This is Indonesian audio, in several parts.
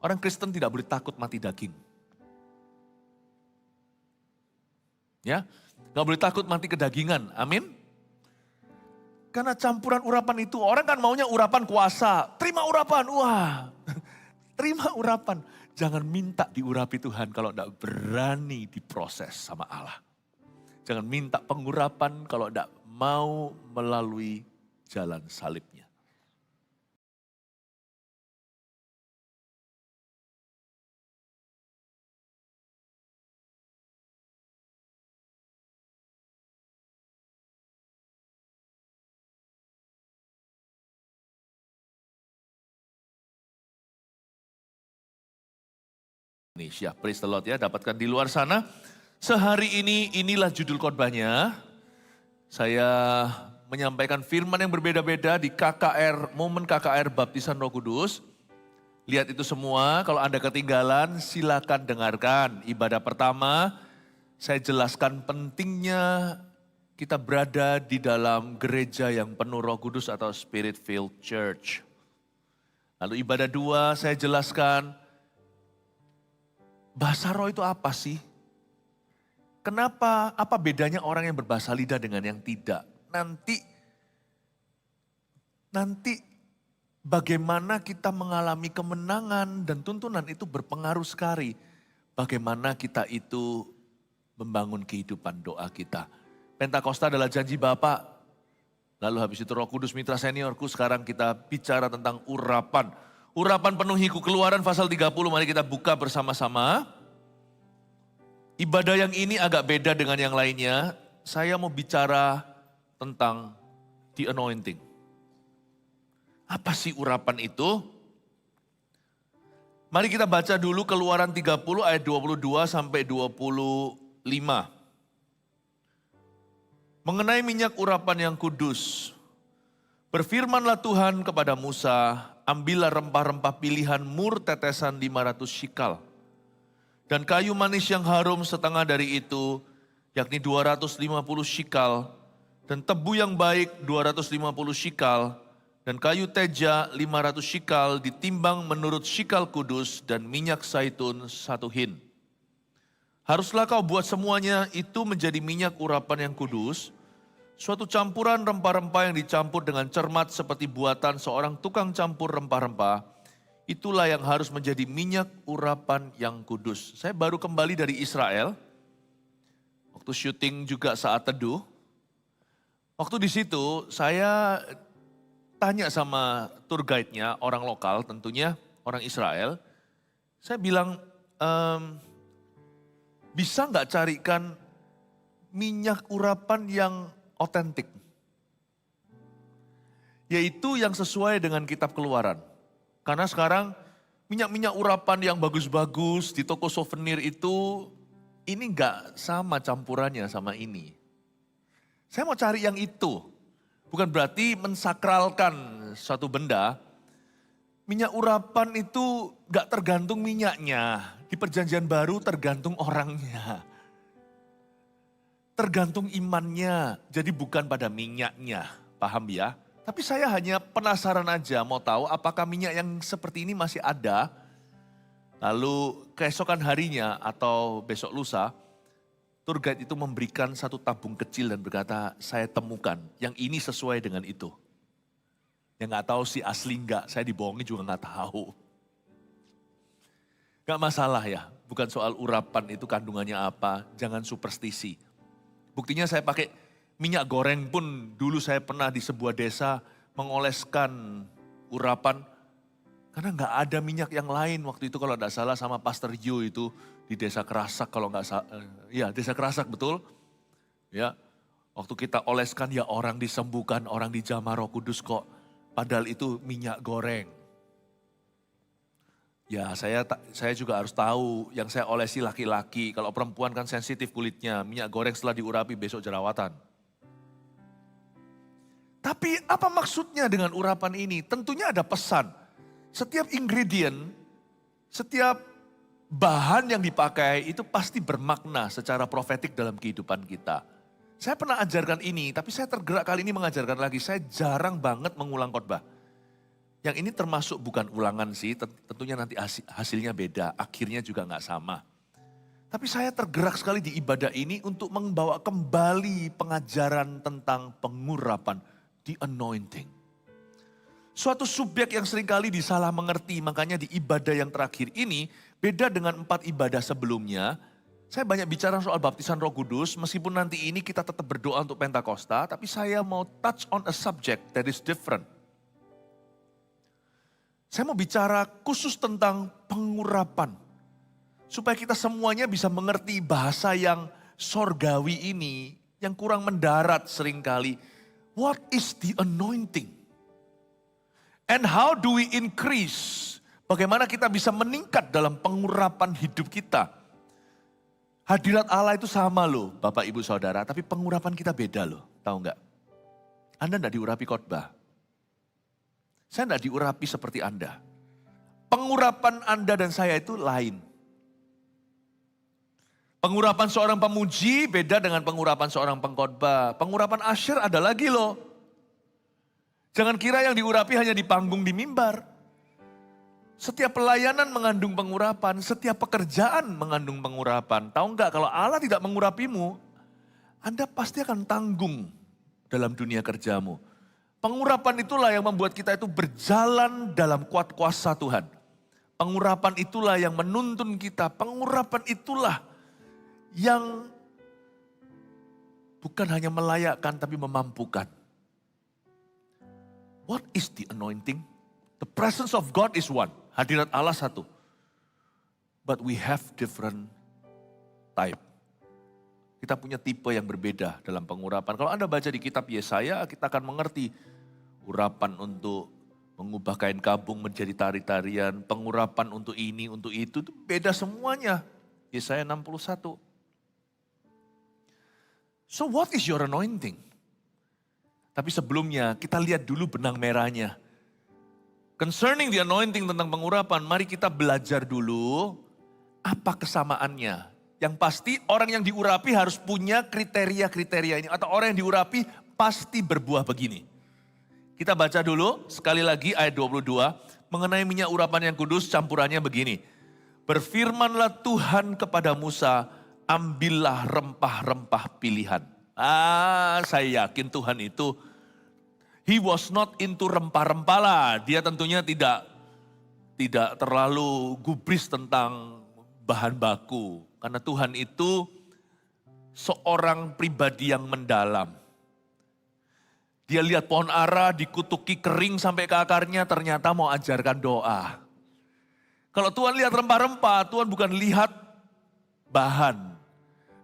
Orang Kristen tidak boleh takut mati daging. Ya, nggak boleh takut mati kedagingan, amin. Karena campuran urapan itu, orang kan maunya urapan kuasa, terima urapan, wah. Terima urapan, jangan minta diurapi Tuhan kalau tidak berani diproses sama Allah. Jangan minta pengurapan kalau tidak mau melalui jalan salibnya. Indonesia, praise the Lord ya, dapatkan di luar sana. Sehari ini, inilah judul khotbahnya. Saya menyampaikan firman yang berbeda-beda di KKR, momen KKR Baptisan Roh Kudus. Lihat itu semua, kalau Anda ketinggalan silakan dengarkan. Ibadah pertama, saya jelaskan pentingnya kita berada di dalam gereja yang penuh Roh Kudus atau Spirit Filled Church. Lalu ibadah dua, saya jelaskan bahasa roh itu apa sih? Kenapa, apa bedanya orang yang berbahasa lidah dengan yang tidak? Nanti bagaimana kita mengalami kemenangan dan tuntunan itu berpengaruh sekali. Bagaimana kita itu membangun kehidupan doa kita. Pentakosta adalah janji Bapa. Lalu habis itu Roh Kudus mitra seniorku, sekarang kita bicara tentang urapan. Urapan penuhiku, Keluaran pasal 30, mari kita buka bersama-sama. Ibadah yang ini agak beda dengan yang lainnya. Saya mau bicara tentang the anointing. Apa sih urapan itu? Mari kita baca dulu Keluaran 30 ayat 22 sampai 25. Mengenai minyak urapan yang kudus. Berfirmanlah Tuhan kepada Musa, ambillah rempah-rempah pilihan mur tetesan 500 shikal. Dan kayu manis yang harum setengah dari itu, yakni 250 shikal. Dan tebu yang baik 250 shikal. Dan kayu teja 500 shikal ditimbang menurut shikal kudus dan minyak zaitun 1 hin. Haruslah kau buat semuanya itu menjadi minyak urapan yang kudus, suatu campuran rempah-rempah yang dicampur dengan cermat seperti buatan seorang tukang campur rempah-rempah, itulah yang harus menjadi minyak urapan yang kudus. Saya baru kembali dari Israel, waktu syuting juga saat teduh. Waktu di situ saya tanya sama tour guide-nya, orang lokal tentunya, orang Israel. Saya bilang, bisa nggak carikan minyak urapan yang otentik? Yaitu yang sesuai dengan kitab Keluaran. Karena sekarang minyak-minyak urapan yang bagus-bagus di toko souvenir itu, ini nggak sama campurannya sama ini. Saya mau cari yang itu. Bukan berarti mensakralkan suatu benda. Minyak urapan itu gak tergantung minyaknya. Di perjanjian baru tergantung orangnya. Tergantung imannya. Jadi bukan pada minyaknya. Paham ya? Tapi saya hanya penasaran aja mau tahu apakah minyak yang seperti ini masih ada. Lalu keesokan harinya atau besok lusa, tour guide itu memberikan satu tabung kecil dan berkata, saya temukan yang ini sesuai dengan itu. Yang gak tahu sih asli enggak, saya dibohongi juga gak tahu. Gak masalah ya, bukan soal urapan itu kandungannya apa, jangan superstisi. Buktinya saya pakai minyak goreng pun, dulu saya pernah di sebuah desa mengoleskan urapan. Karena gak ada minyak yang lain waktu itu kalau gak salah sama Pastor Yo itu. Di desa Kerasak kalau nggak salah, ya desa Kerasak betul. Ya, waktu kita oleskan ya orang disembuhkan, orang dijamah Roh Kudus kok. Padahal itu minyak goreng. Ya saya juga harus tahu yang saya olesi laki-laki. Kalau perempuan kan sensitif kulitnya, minyak goreng setelah diurapi besok jerawatan. Tapi apa maksudnya dengan urapan ini? Tentunya ada pesan. Setiap ingredient, setiap bahan yang dipakai itu pasti bermakna secara profetik dalam kehidupan kita. Saya pernah ajarkan ini, tapi saya tergerak kali ini mengajarkan lagi. Saya jarang banget mengulang khotbah. Yang ini termasuk bukan ulangan sih, tentunya nanti hasilnya beda, akhirnya juga nggak sama. Tapi saya tergerak sekali di ibadah ini untuk membawa kembali pengajaran tentang pengurapan, the anointing. Suatu subjek yang seringkali disalah mengerti, makanya di ibadah yang terakhir ini beda dengan 4 ibadah sebelumnya. Saya banyak bicara soal baptisan Roh Kudus, meskipun nanti ini kita tetap berdoa untuk Pentakosta, tapi saya mau touch on a subject that is different. Saya mau bicara khusus tentang pengurapan. Supaya kita semuanya bisa mengerti bahasa yang sorgawi ini, yang kurang mendarat seringkali. What is the anointing? And how do we increase? Bagaimana kita bisa meningkat dalam pengurapan hidup kita? Hadirat Allah itu sama loh Bapak Ibu Saudara, tapi pengurapan kita beda loh, tahu nggak? Anda enggak diurapi khotbah. Saya enggak diurapi seperti Anda. Pengurapan Anda dan saya itu lain. Pengurapan seorang pemuji beda dengan pengurapan seorang pengkhotbah. Pengurapan asyir ada lagi loh. Jangan kira yang diurapi hanya di panggung di mimbar. Setiap pelayanan mengandung pengurapan, setiap pekerjaan mengandung pengurapan. Tahu nggak kalau Allah tidak mengurapimu, Anda pasti akan tanggung dalam dunia kerjamu. Pengurapan itulah yang membuat kita itu berjalan dalam kuat kuasa Tuhan. Pengurapan itulah yang menuntun kita, pengurapan itulah yang bukan hanya melayakkan tapi memampukan. What is the anointing? The presence of God is one. Hadirat Allah satu. But we have different type. Kita punya tipe yang berbeda dalam pengurapan. Kalau Anda baca di kitab Yesaya, kita akan mengerti urapan untuk mengubah kain kabung menjadi tari-tarian, pengurapan untuk ini, untuk itu beda semuanya. Yesaya 61. So what is your anointing? Tapi sebelumnya kita lihat dulu benang merahnya. Concerning the anointing tentang pengurapan, mari kita belajar dulu apa kesamaannya. Yang pasti orang yang diurapi harus punya kriteria-kriteria ini. Atau orang yang diurapi pasti berbuah begini. Kita baca dulu sekali lagi ayat 22. Mengenai minyak urapan yang kudus campurannya begini. Berfirmanlah Tuhan kepada Musa, ambillah rempah-rempah pilihan. Saya yakin Tuhan itu, He was not into rempah-rempah lah. Dia tentunya tidak terlalu gubris tentang bahan baku. Karena Tuhan itu seorang pribadi yang mendalam. Dia lihat pohon ara dikutuki kering sampai ke akarnya, ternyata mau ajarkan doa. Kalau Tuhan lihat rempah-rempah, Tuhan bukan lihat bahan.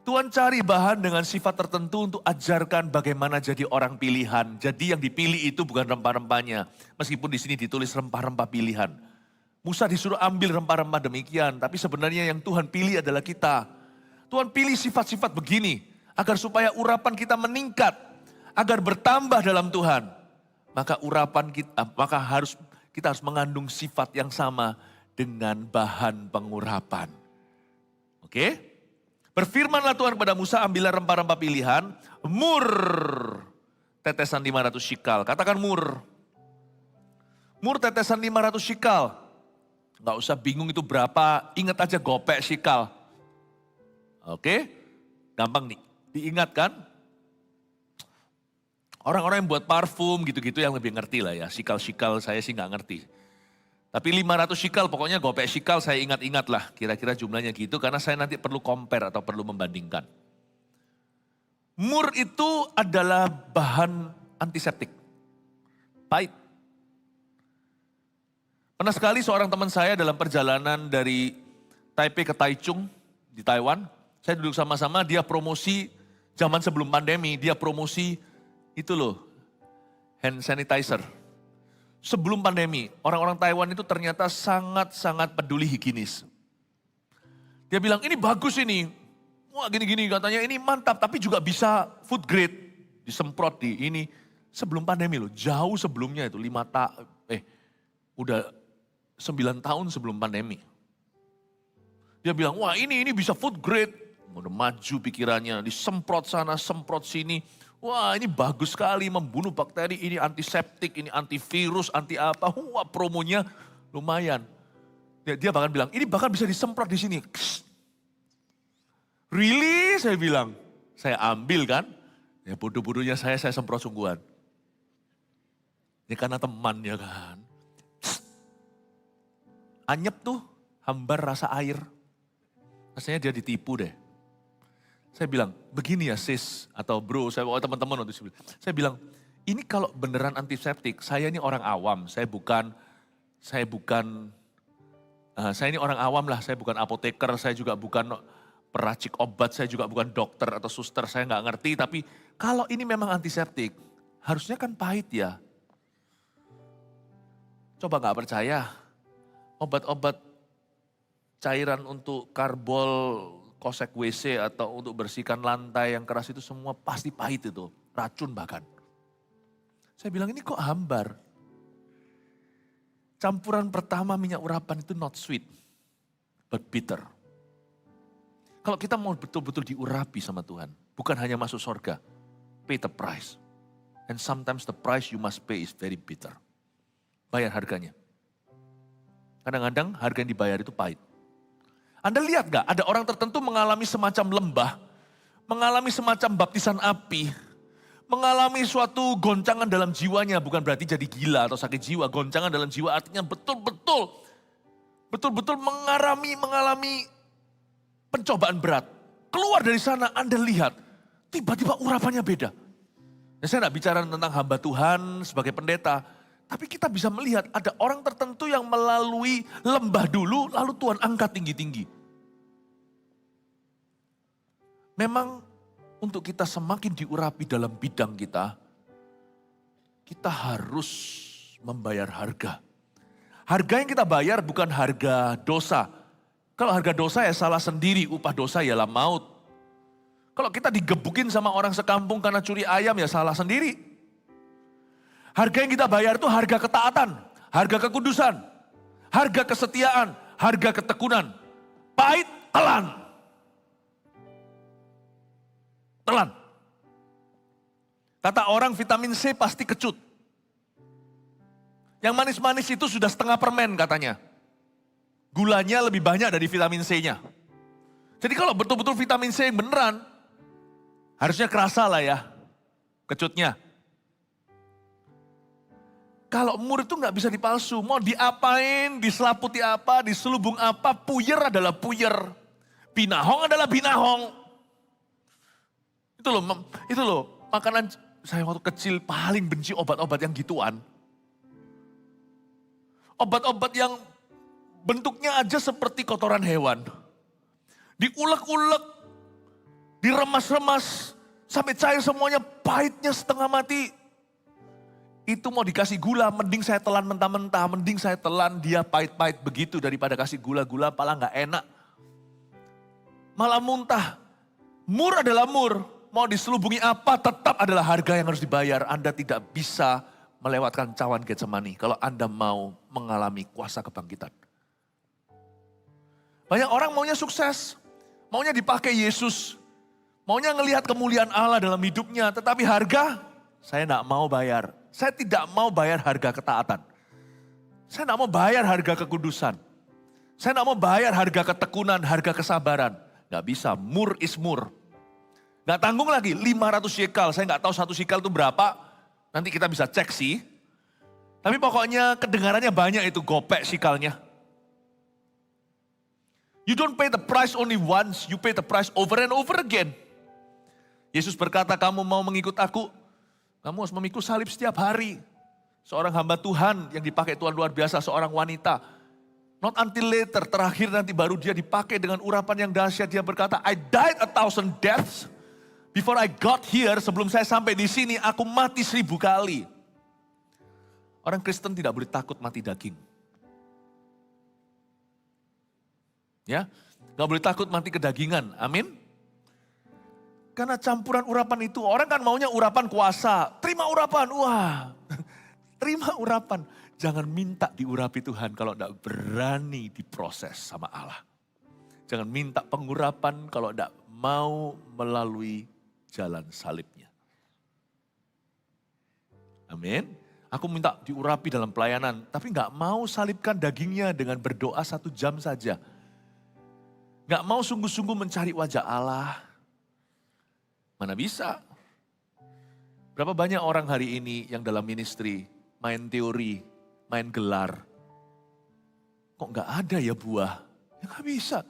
Tuhan cari bahan dengan sifat tertentu untuk ajarkan bagaimana jadi orang pilihan. Jadi yang dipilih itu bukan rempah-rempahnya. Meskipun di sini ditulis rempah-rempah pilihan. Musa disuruh ambil rempah-rempah demikian. Tapi sebenarnya yang Tuhan pilih adalah kita. Tuhan pilih sifat-sifat begini. Agar supaya urapan kita meningkat. Agar bertambah dalam Tuhan. Maka urapan kita, kita harus mengandung sifat yang sama dengan bahan pengurapan. Oke? Berfirmanlah Tuhan kepada Musa, ambillah rempah-rempah pilihan, mur tetesan 500 shikal. Katakan mur. Mur tetesan 500 shikal. Nggak usah bingung itu berapa, ingat aja gopek shikal. Oke, gampang nih, diingatkan. Orang-orang yang buat parfum gitu-gitu yang lebih ngerti lah ya, shikal-shikal saya sih nggak ngerti. Tapi 500 shikal, pokoknya gopek shikal saya ingat-ingat lah. Kira-kira jumlahnya gitu karena saya nanti perlu compare atau perlu membandingkan. Mur itu adalah bahan antiseptik. Pahit. Pernah sekali seorang teman saya dalam perjalanan dari Taipei ke Taichung di Taiwan. Saya duduk sama-sama, dia promosi zaman sebelum pandemi. Dia promosi itu loh, hand sanitizer. Sebelum pandemi, orang-orang Taiwan itu ternyata sangat-sangat peduli higienis. Dia bilang, ini bagus ini. Wah gini-gini katanya, ini mantap. Tapi juga bisa food grade. Disemprot di ini. Sebelum pandemi loh, jauh sebelumnya itu. 9 tahun sebelum pandemi. Dia bilang, wah ini bisa food grade. Udah maju pikirannya, disemprot sana, semprot sini. Wah ini bagus sekali membunuh bakteri, ini antiseptik, ini antivirus, anti apa. Wah promonya lumayan. Dia bahkan bilang, ini bahkan bisa disemprot di sini. Really? Saya bilang. Saya ambil kan. Ya bodoh-bodohnya saya semprot sungguhan. Ya karena temannya kan. Anyep tuh, hambar rasa air. Rasanya dia ditipu deh. Saya bilang, begini ya sis, atau bro, teman-teman waktu itu. Saya bilang, ini kalau beneran antiseptik, saya ini orang awam, saya ini orang awam lah, saya bukan apoteker, saya juga bukan peracik obat, saya juga bukan dokter atau suster, saya nggak ngerti. Tapi kalau ini memang antiseptik, harusnya kan pahit ya. Coba nggak percaya, obat-obat cairan untuk karbol, kosek WC atau untuk bersihkan lantai yang keras itu semua pasti pahit itu, racun bahkan. Saya bilang ini kok hambar. Campuran pertama minyak urapan itu not sweet, but bitter. Kalau kita mau betul-betul diurapi sama Tuhan, bukan hanya masuk surga, pay the price. And sometimes the price you must pay is very bitter. Bayar harganya. Kadang-kadang harga yang dibayar itu pahit. Anda lihat gak, ada orang tertentu mengalami semacam lembah, mengalami semacam baptisan api, mengalami suatu goncangan dalam jiwanya, bukan berarti jadi gila atau sakit jiwa. Goncangan dalam jiwa artinya betul-betul mengalami pencobaan berat. Keluar dari sana Anda lihat, tiba-tiba urapannya beda. Nah, saya tidak bicara tentang hamba Tuhan sebagai pendeta, tapi kita bisa melihat ada orang tertentu yang melalui lembah dulu, lalu Tuhan angkat tinggi-tinggi. Memang untuk kita semakin diurapi dalam bidang kita harus membayar harga. Harga yang kita bayar bukan harga dosa. Kalau harga dosa ya salah sendiri, upah dosa ialah maut. Kalau kita digebukin sama orang sekampung karena curi ayam ya salah sendiri. Harga yang kita bayar itu harga ketaatan, harga kekudusan, harga kesetiaan, harga ketekunan. Pahit, telan. Telan. Kata orang vitamin C pasti kecut. Yang manis-manis itu sudah setengah permen katanya. Gulanya lebih banyak dari vitamin C-nya. Jadi kalau betul-betul vitamin C yang beneran, harusnya kerasa lah ya kecutnya. Kalau mur itu nggak bisa dipalsu, mau diapain, diselaputi apa, diselubung apa, puyer adalah puyer. Binahong adalah binahong. Itu loh, makanan saya waktu kecil paling benci obat-obat yang gituan. Obat-obat yang bentuknya aja seperti kotoran hewan. Diulek-ulek, diremas-remas, sampai cair semuanya, pahitnya setengah mati. Itu mau dikasih gula, mending saya telan mentah-mentah, mending saya telan dia pahit-pahit begitu daripada kasih gula-gula, malah nggak enak. Malah muntah. Mur adalah mur, mau diselubungi apa tetap adalah harga yang harus dibayar. Anda tidak bisa melewatkan cawan Getsemani kalau Anda mau mengalami kuasa kebangkitan. Banyak orang maunya sukses, maunya dipakai Yesus, maunya ngelihat kemuliaan Allah dalam hidupnya, tetapi harga saya tidak mau bayar. Saya tidak mau bayar harga ketaatan. Saya tidak mau bayar harga kekudusan. Saya tidak mau bayar harga ketekunan, harga kesabaran. Gak bisa, mur is mur. Gak tanggung lagi, 500 shekel. Saya gak tahu 1 shekel itu berapa. Nanti kita bisa cek sih. Tapi pokoknya kedengarannya banyak itu gopek shekelnya. You don't pay the price only once, you pay the price over and over again. Yesus berkata, kamu mau mengikut aku, kamu harus memikul salib setiap hari. Seorang hamba Tuhan yang dipakai Tuhan luar biasa, seorang wanita. Not until later, terakhir nanti baru dia dipakai dengan urapan yang dahsyat. Dia berkata, I died 1,000 deaths before I got here. Sebelum saya sampai di sini, aku mati 1000 kali. Orang Kristen tidak boleh takut mati daging. Ya, gak boleh takut mati kedagingan, amin. Karena campuran urapan itu, orang kan maunya urapan kuasa. Terima urapan, wah. Terima urapan. Jangan minta diurapi Tuhan kalau tidak berani diproses sama Allah. Jangan minta pengurapan kalau tidak mau melalui jalan salibnya. Amin. Aku minta diurapi dalam pelayanan, tapi nggak mau salibkan dagingnya dengan berdoa 1 jam saja. Nggak mau sungguh-sungguh mencari wajah Allah. Mana bisa? Berapa banyak orang hari ini yang dalam ministry main teori, main gelar. Kok nggak ada ya buah? Ya nggak bisa.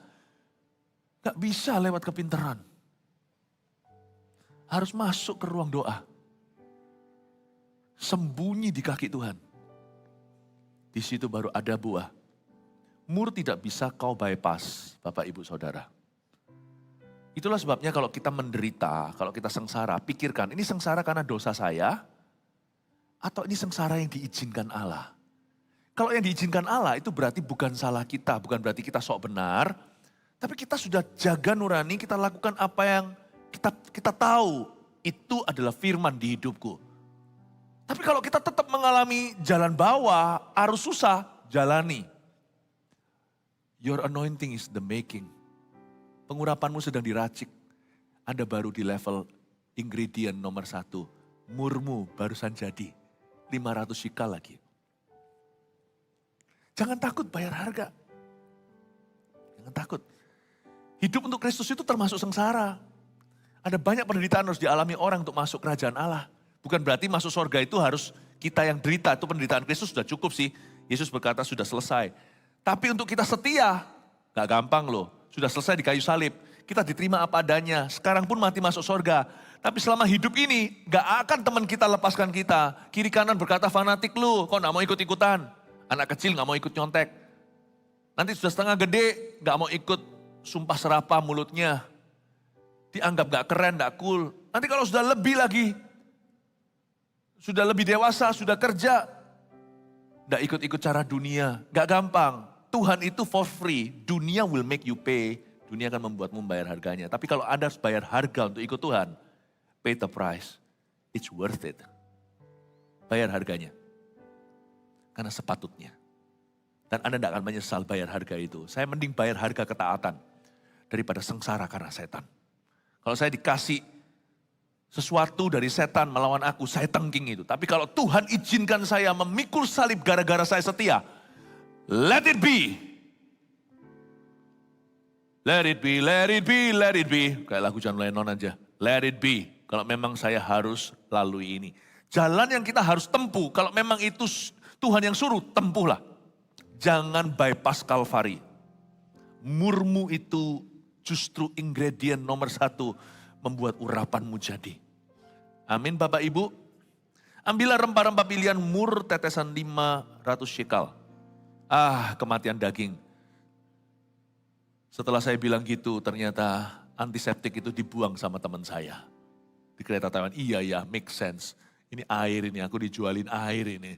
Nggak bisa lewat kepintaran. Harus masuk ke ruang doa. Sembunyi di kaki Tuhan. Di situ baru ada buah. Mur tidak bisa kau bypass, Bapak Ibu Saudara. Itulah sebabnya kalau kita menderita, kalau kita sengsara, pikirkan ini sengsara karena dosa saya, atau ini sengsara yang diizinkan Allah. Kalau yang diizinkan Allah itu berarti bukan salah kita, bukan berarti kita sok benar, tapi kita sudah jaga nurani, kita lakukan apa yang kita tahu, itu adalah firman di hidupku. Tapi kalau kita tetap mengalami jalan bawah, arus susah, jalani. Your anointing is the making. Pengurapanmu sedang diracik. Anda baru di level ingredient nomor 1. Murmu barusan jadi. 500 shikal lagi. Jangan takut bayar harga. Jangan takut. Hidup untuk Kristus itu termasuk sengsara. Ada banyak penderitaan harus dialami orang untuk masuk kerajaan Allah. Bukan berarti masuk surga itu harus kita yang derita. Itu penderitaan Kristus sudah cukup sih. Yesus berkata sudah selesai. Tapi untuk kita setia, gak gampang loh. Sudah selesai di kayu salib. Kita diterima apa adanya. Sekarang pun mati masuk surga. Tapi selama hidup ini, gak akan teman kita lepaskan kita. Kiri kanan berkata fanatik lu, kok gak mau ikut-ikutan. Anak kecil gak mau ikut nyontek. Nanti sudah setengah gede, gak mau ikut sumpah serapah mulutnya. Dianggap gak keren, gak cool. Nanti kalau sudah lebih lagi, sudah lebih dewasa, sudah kerja, gak ikut-ikut cara dunia. Gak gampang. Tuhan itu for free, dunia will make you pay, dunia akan membuatmu membayar harganya. Tapi kalau Anda harus bayar harga untuk ikut Tuhan, pay the price, it's worth it. Bayar harganya, karena sepatutnya. Dan Anda tidak akan menyesal bayar harga itu. Saya mending bayar harga ketaatan, daripada sengsara karena setan. Kalau saya dikasih sesuatu dari setan melawan aku, saya tengking itu. Tapi kalau Tuhan izinkan saya memikul salib gara-gara saya setia, let it be. Let it be, let it be, let it be. Kayak lagu John Lennon aja. Let it be. Kalau memang saya harus lalui ini. Jalan yang kita harus tempuh. Kalau memang itu Tuhan yang suruh, tempuhlah. Jangan bypass Kalvari. Murmu itu justru ingredient nomor 1. Membuat urapanmu jadi. Amin Bapak Ibu. Ambillah rempah-rempah pilihan mur tetesan 500 shekal. Kematian daging. Setelah saya bilang gitu, ternyata antiseptik itu dibuang sama teman saya. Di kereta Taiwan, iya ya, make sense. Ini air ini, aku dijualin air ini.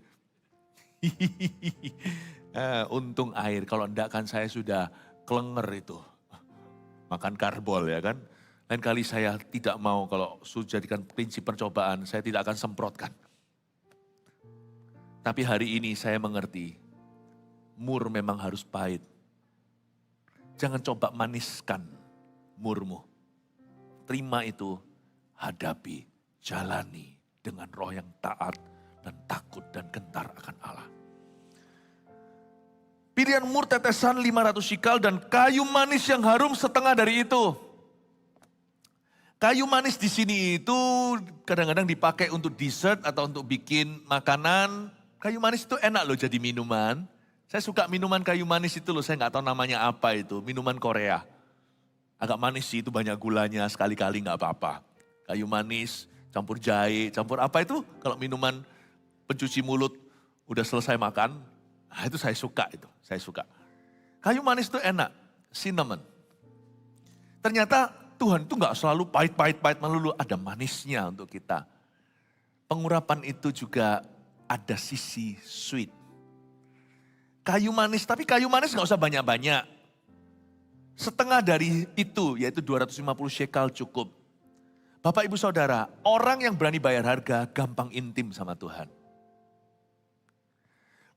Untung air, kalau enggak kan saya sudah kelenger itu. Makan karbol ya kan. Lain kali saya tidak mau kalau sudah jadikan prinsip percobaan, saya tidak akan semprotkan. Tapi hari ini saya mengerti, mur memang harus pahit. Jangan coba maniskan murmu. Terima itu, hadapi, jalani dengan roh yang taat dan takut dan gentar akan Allah. Pilihan mur tetesan 500 shikal dan kayu manis yang harum setengah dari itu. Kayu manis di sini itu kadang-kadang dipakai untuk dessert atau untuk bikin makanan. Kayu manis itu enak loh jadi minuman. Saya suka minuman kayu manis itu loh, saya nggak tahu namanya apa itu, minuman Korea. Agak manis sih, itu banyak gulanya, sekali-kali nggak apa-apa. Kayu manis, campur jahe, campur apa itu? Kalau minuman pencuci mulut udah selesai makan, itu saya suka itu, saya suka. Kayu manis itu enak, cinnamon. Ternyata Tuhan itu nggak selalu pahit-pahit melulu, ada manisnya untuk kita. Pengurapan itu juga ada sisi sweet. Kayu manis, tapi kayu manis gak usah banyak-banyak. Setengah dari itu, yaitu 250 shekal cukup. Bapak Ibu Saudara, orang yang berani bayar harga gampang intim sama Tuhan.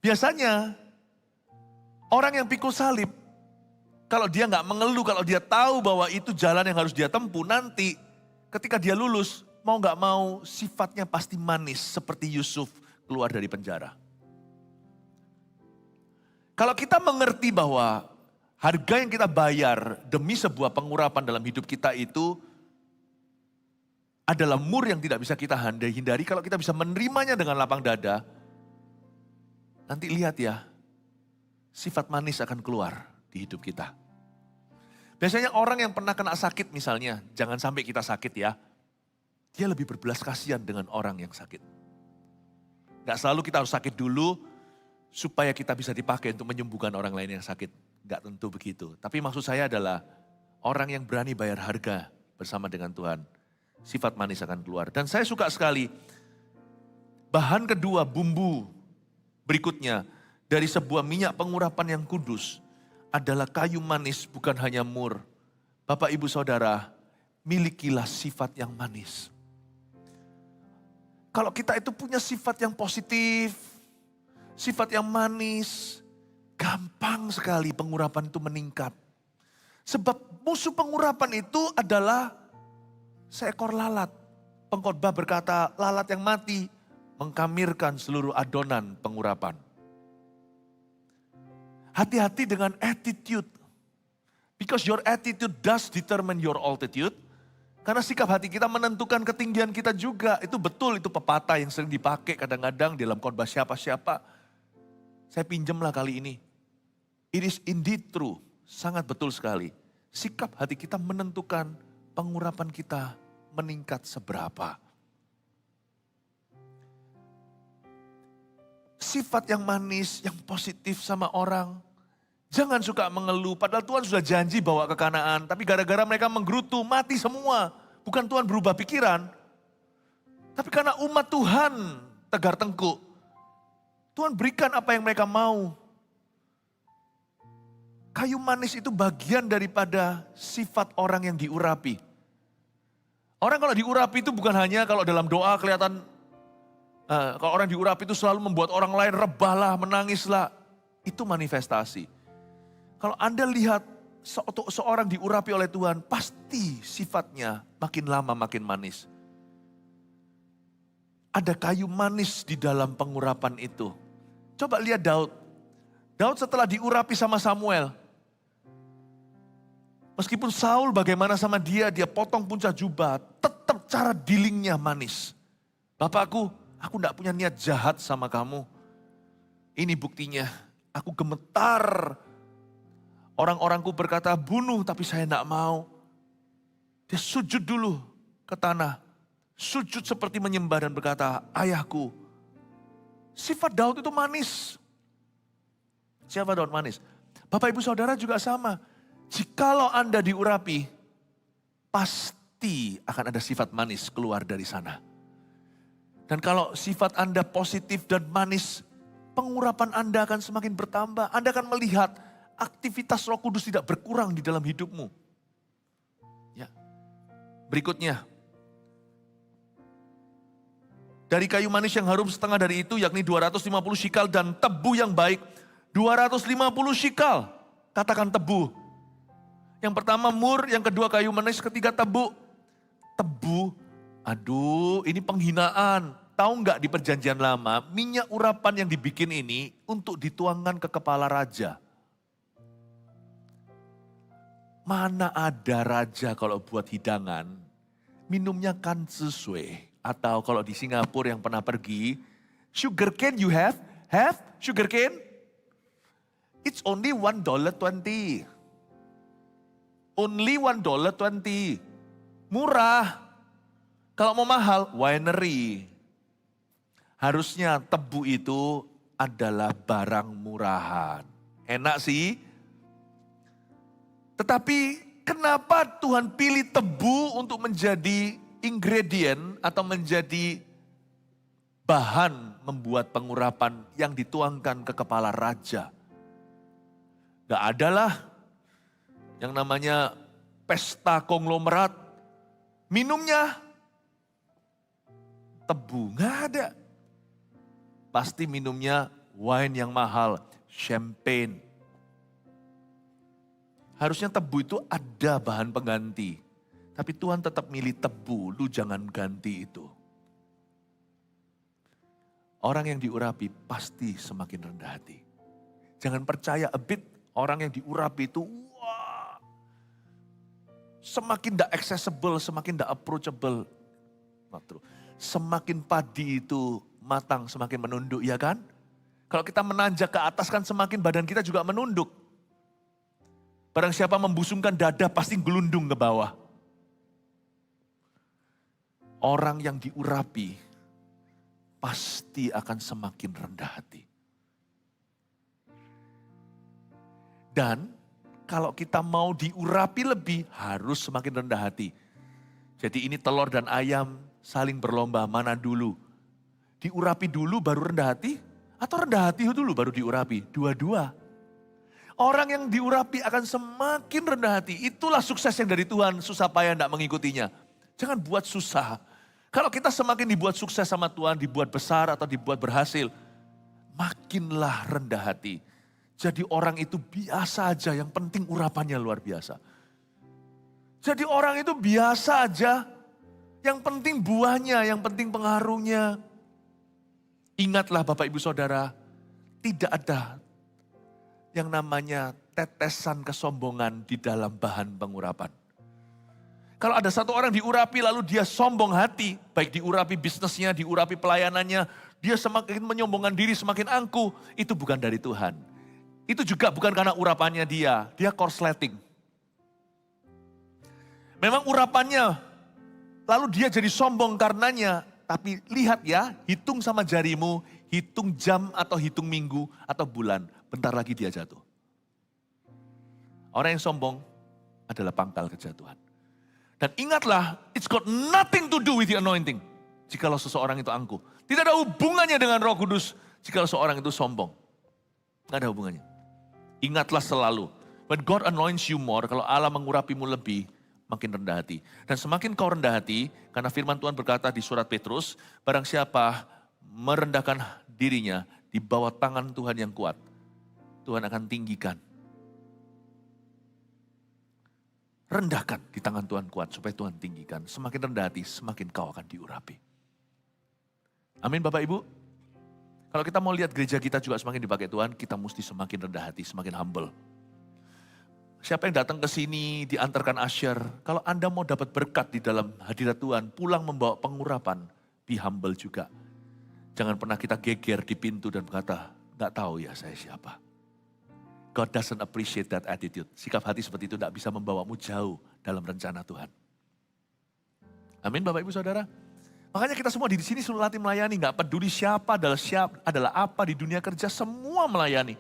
Biasanya, orang yang pikul salib, kalau dia gak mengeluh, kalau dia tahu bahwa itu jalan yang harus dia tempuh, nanti ketika dia lulus, mau gak mau sifatnya pasti manis seperti Yusuf keluar dari penjara. Kalau kita mengerti bahwa harga yang kita bayar demi sebuah pengurapan dalam hidup kita itu adalah mur yang tidak bisa kita hindari, kalau kita bisa menerimanya dengan lapang dada, nanti lihat ya, sifat manis akan keluar di hidup kita. Biasanya orang yang pernah kena sakit misalnya, jangan sampai kita sakit ya, dia lebih berbelas kasihan dengan orang yang sakit. Gak selalu kita harus sakit dulu, supaya kita bisa dipakai untuk menyembuhkan orang lain yang sakit. Gak tentu begitu. Tapi maksud saya adalah, orang yang berani bayar harga bersama dengan Tuhan, sifat manis akan keluar. Dan saya suka sekali, bahan kedua, bumbu berikutnya, dari sebuah minyak pengurapan yang kudus, adalah kayu manis bukan hanya mur. Bapak ibu saudara, milikilah sifat yang manis. Kalau kita itu punya sifat yang positif, sifat yang manis, gampang sekali pengurapan itu meningkat. Sebab musuh pengurapan itu adalah seekor lalat. Pengkhotbah berkata, lalat yang mati mengkamirkan seluruh adonan pengurapan. Hati-hati dengan attitude. Because your attitude does determine your altitude. Karena sikap hati kita menentukan ketinggian kita juga. Itu betul, itu pepatah yang sering dipakai kadang-kadang dalam khotbah siapa-siapa. Saya pinjamlah kali ini. It is indeed true, sangat betul sekali. Sikap hati kita menentukan pengurapan kita meningkat seberapa. Sifat yang manis, yang positif sama orang. Jangan suka mengeluh, padahal Tuhan sudah janji bawa ke Kanaan. Tapi gara-gara mereka menggerutu, mati semua. Bukan Tuhan berubah pikiran. Tapi karena umat Tuhan tegar tengkuk. Tuhan berikan apa yang mereka mau. Kayu manis itu bagian daripada sifat orang yang diurapi. Orang kalau diurapi itu bukan hanya kalau dalam doa kelihatan, kalau orang diurapi itu selalu membuat orang lain rebahlah, menangislah. Itu manifestasi. Kalau Anda lihat seorang diurapi oleh Tuhan, pasti sifatnya makin lama makin manis. Ada kayu manis di dalam pengurapan itu. Coba lihat Daud. Daud setelah diurapi sama Samuel. Meskipun Saul bagaimana sama dia potong puncak jubah, tetap cara dealingnya manis. Bapakku, aku tidak punya niat jahat sama kamu. Ini buktinya, aku gemetar. Orang-orangku berkata bunuh, tapi saya tidak mau. Dia sujud dulu ke tanah. Sujud seperti menyembah dan berkata, ayahku. Sifat Daud itu manis. Siapa Daud manis? Bapak ibu saudara juga sama. Jikalau Anda diurapi, pasti akan ada sifat manis keluar dari sana. Dan kalau sifat Anda positif dan manis, pengurapan Anda akan semakin bertambah. Anda akan melihat aktivitas Roh Kudus tidak berkurang di dalam hidupmu. Ya. Berikutnya. Dari kayu manis yang harum setengah dari itu, yakni 250 shikal, dan tebu yang baik 250 shikal. Katakan tebu. Yang pertama mur, yang kedua kayu manis, ketiga tebu. Tebu, aduh ini penghinaan. Tahu nggak di perjanjian lama, minyak urapan yang dibikin ini untuk dituangkan ke kepala raja. Mana ada raja kalau buat hidangan, minumnya kan sesuai. Atau kalau di Singapura yang pernah pergi, sugar cane you have? Have sugar cane? It's only $1.20. Only $1.20. Murah. Kalau mau mahal, winery. Harusnya tebu itu adalah barang murahan. Enak sih. Tetapi kenapa Tuhan pilih tebu untuk menjadi ingredient atau menjadi bahan membuat pengurapan yang dituangkan ke kepala raja? Gak adalah yang namanya pesta konglomerat, minumnya tebu, gak ada. Pasti minumnya wine yang mahal, champagne. Harusnya tebu itu ada bahan pengganti. Tapi Tuhan tetap milih tebu, lu jangan ganti itu. Orang yang diurapi pasti semakin rendah hati. Jangan percaya a bit orang yang diurapi itu, wah, semakin tidak accessible, semakin tidak approachable. Not true. Semakin padi itu matang, semakin menunduk, ya kan? Kalau kita menanjak ke atas kan semakin badan kita juga menunduk. Barang siapa membusungkan dada pasti gelundung ke bawah. Orang yang diurapi pasti akan semakin rendah hati. Dan kalau kita mau diurapi lebih harus semakin rendah hati. Jadi ini telur dan ayam saling berlomba mana dulu. Diurapi dulu baru rendah hati atau rendah hati dulu baru diurapi? Dua-dua. Orang yang diurapi akan semakin rendah hati. Itulah sukses yang dari Tuhan, susah payah tidak mengikutinya. Jangan buat susah. Kalau kita semakin dibuat sukses sama Tuhan, dibuat besar atau dibuat berhasil, makinlah rendah hati. Jadi orang itu biasa aja, yang penting urapannya luar biasa. Jadi orang itu biasa aja, yang penting buahnya, yang penting pengaruhnya. Ingatlah Bapak Ibu Saudara, tidak ada yang namanya tetesan kesombongan di dalam bahan pengurapan. Kalau ada satu orang diurapi lalu dia sombong hati, baik diurapi bisnisnya, diurapi pelayanannya, dia semakin menyombongkan diri, semakin angkuh, itu bukan dari Tuhan. Itu juga bukan karena urapannya dia korsleting. Memang urapannya, lalu dia jadi sombong karenanya, tapi lihat ya, hitung sama jarimu, hitung jam atau hitung minggu atau bulan, bentar lagi dia jatuh. Orang yang sombong adalah pangkal kejatuhan. Dan ingatlah, it's got nothing to do with the anointing. Jikalau seseorang itu angkuh. Tidak ada hubungannya dengan Roh Kudus jikalau seorang itu sombong. Tidak ada hubungannya. Ingatlah selalu, when God anoints you more, kalau Allah mengurapimu lebih, makin rendah hati. Dan semakin kau rendah hati, karena firman Tuhan berkata di surat Petrus, barang siapa merendahkan dirinya di bawah tangan Tuhan yang kuat, Tuhan akan tinggikan. Rendahkan di tangan Tuhan kuat supaya Tuhan tinggikan. Semakin rendah hati, semakin kau akan diurapi. Amin Bapak Ibu. Kalau kita mau lihat gereja kita juga semakin dipakai Tuhan, kita mesti semakin rendah hati, semakin humble. Siapa yang datang ke sini diantarkan usher, kalau Anda mau dapat berkat di dalam hadirat Tuhan, pulang membawa pengurapan, be humble juga. Jangan pernah kita geger di pintu dan berkata, nggak tahu ya saya siapa. God doesn't appreciate that attitude. Sikap hati seperti itu tidak bisa membawamu jauh dalam rencana Tuhan. Amin Bapak Ibu Saudara. Makanya kita semua di sini suruh latih melayani. Gak peduli siapa adalah apa di dunia kerja, semua melayani.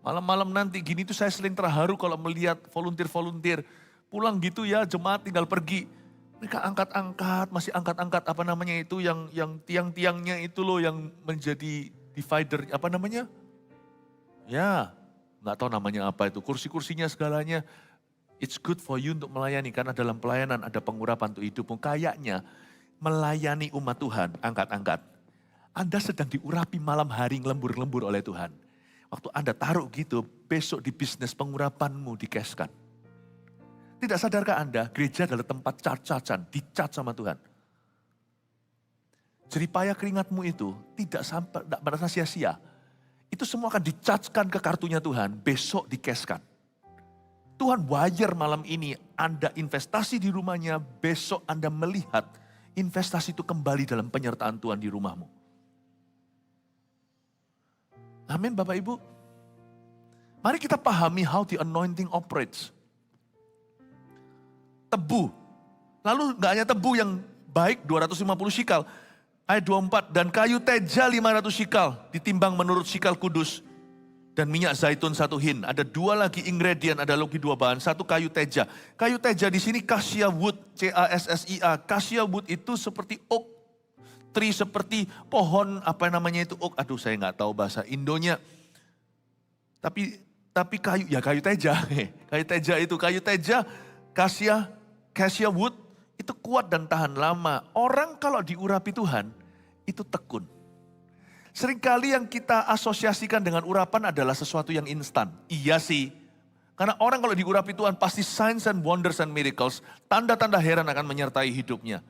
Malam-malam nanti gini tuh saya sering terharu kalau melihat volunteer-volunteer. Pulang gitu ya jemaat tinggal pergi. Mereka angkat-angkat, masih angkat-angkat apa namanya itu yang tiang-tiangnya itu loh yang menjadi divider, apa namanya? Ya, nggak tahu namanya apa itu, kursi-kursinya segalanya. It's good for you untuk melayani, karena dalam pelayanan ada pengurapan untuk hidupmu. Kayaknya melayani umat Tuhan, angkat-angkat. Anda sedang diurapi malam hari ngelembur-lembur oleh Tuhan. Waktu Anda taruh gitu, besok di bisnis pengurapanmu dikeskan. Tidak sadarkah Anda, gereja adalah tempat charge-chargean, di-charge sama Tuhan. Jeripaya keringatmu itu tidak merasa sia-sia. Itu semua akan dicackan ke kartunya Tuhan, besok dikeskan. Tuhan wire malam ini, Anda investasi di rumahnya, besok Anda melihat investasi itu kembali dalam penyertaan Tuhan di rumahmu. Amin Bapak Ibu. Mari kita pahami how the anointing operates. Tebu. Lalu gak hanya tebu yang baik 250 shikal. Ayat 24, dan kayu teja 500 shikal ditimbang menurut shikal kudus. Dan minyak zaitun 1 hin. Ada 2 lagi ingredient, ada lagi 2 bahan. 1 kayu teja. Kayu teja di sini cassia wood, C-A-S-S-I-A. Cassia wood itu seperti oak tree, seperti pohon apa namanya itu oak. Aduh saya nggak tahu bahasa Indonya. Tapi kayu, ya kayu teja. Kayu teja itu, kayu teja, cassia wood itu kuat dan tahan lama. Orang kalau diurapi Tuhan itu tekun. Seringkali yang kita asosiasikan dengan urapan adalah sesuatu yang instan. Iya sih, Karena orang kalau diurapi Tuhan pasti signs and wonders and miracles, tanda-tanda heran akan menyertai hidupnya.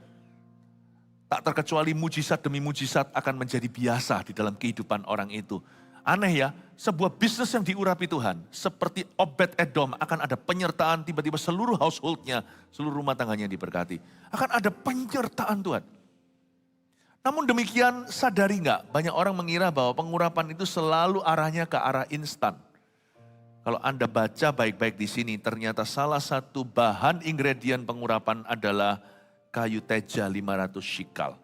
Tak terkecuali mujizat demi mujizat akan menjadi biasa di dalam kehidupan orang itu. Aneh ya, sebuah bisnis yang diurapi Tuhan, seperti Obed Edom akan ada penyertaan tiba-tiba seluruh householdnya, seluruh rumah tangganya diberkati. Akan ada penyertaan Tuhan. Namun demikian sadari nggak, banyak orang mengira bahwa pengurapan itu selalu arahnya ke arah instan. Kalau Anda baca baik-baik di sini, ternyata salah satu bahan ingredient pengurapan adalah kayu teja 500 shikal.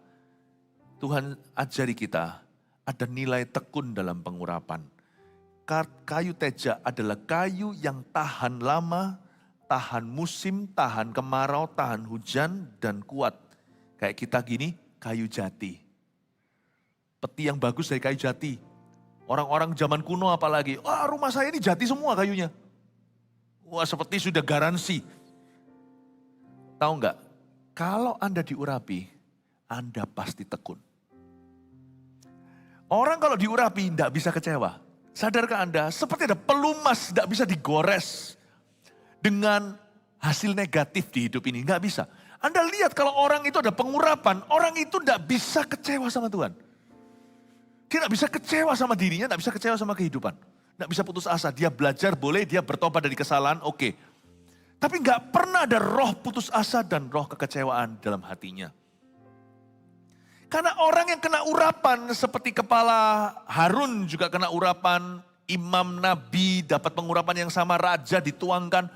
Tuhan ajari kita, ada nilai tekun dalam pengurapan. Kayu teja adalah kayu yang tahan lama, tahan musim, tahan kemarau, tahan hujan, dan kuat. Kayak kita gini, kayu jati. Peti yang bagus dari kayu jati. Orang-orang zaman kuno apalagi, wah rumah saya ini jati semua kayunya. Wah seperti sudah garansi. Tahu nggak? Kalau Anda diurapi, Anda pasti tekun. Orang kalau diurapi tidak bisa kecewa. Sadarkah Anda? Seperti ada pelumas tidak bisa digores dengan hasil negatif di hidup ini. Nggak bisa. Anda lihat kalau orang itu ada pengurapan, orang itu tidak bisa kecewa sama Tuhan. Dia tidak bisa kecewa sama dirinya, tidak bisa kecewa sama kehidupan. Tidak bisa putus asa, dia belajar boleh, dia bertobat dari kesalahan, oke. Tapi nggak pernah ada roh putus asa dan roh kekecewaan dalam hatinya. Karena orang yang kena urapan seperti kepala Harun juga kena urapan, imam nabi dapat pengurapan yang sama, raja dituangkan.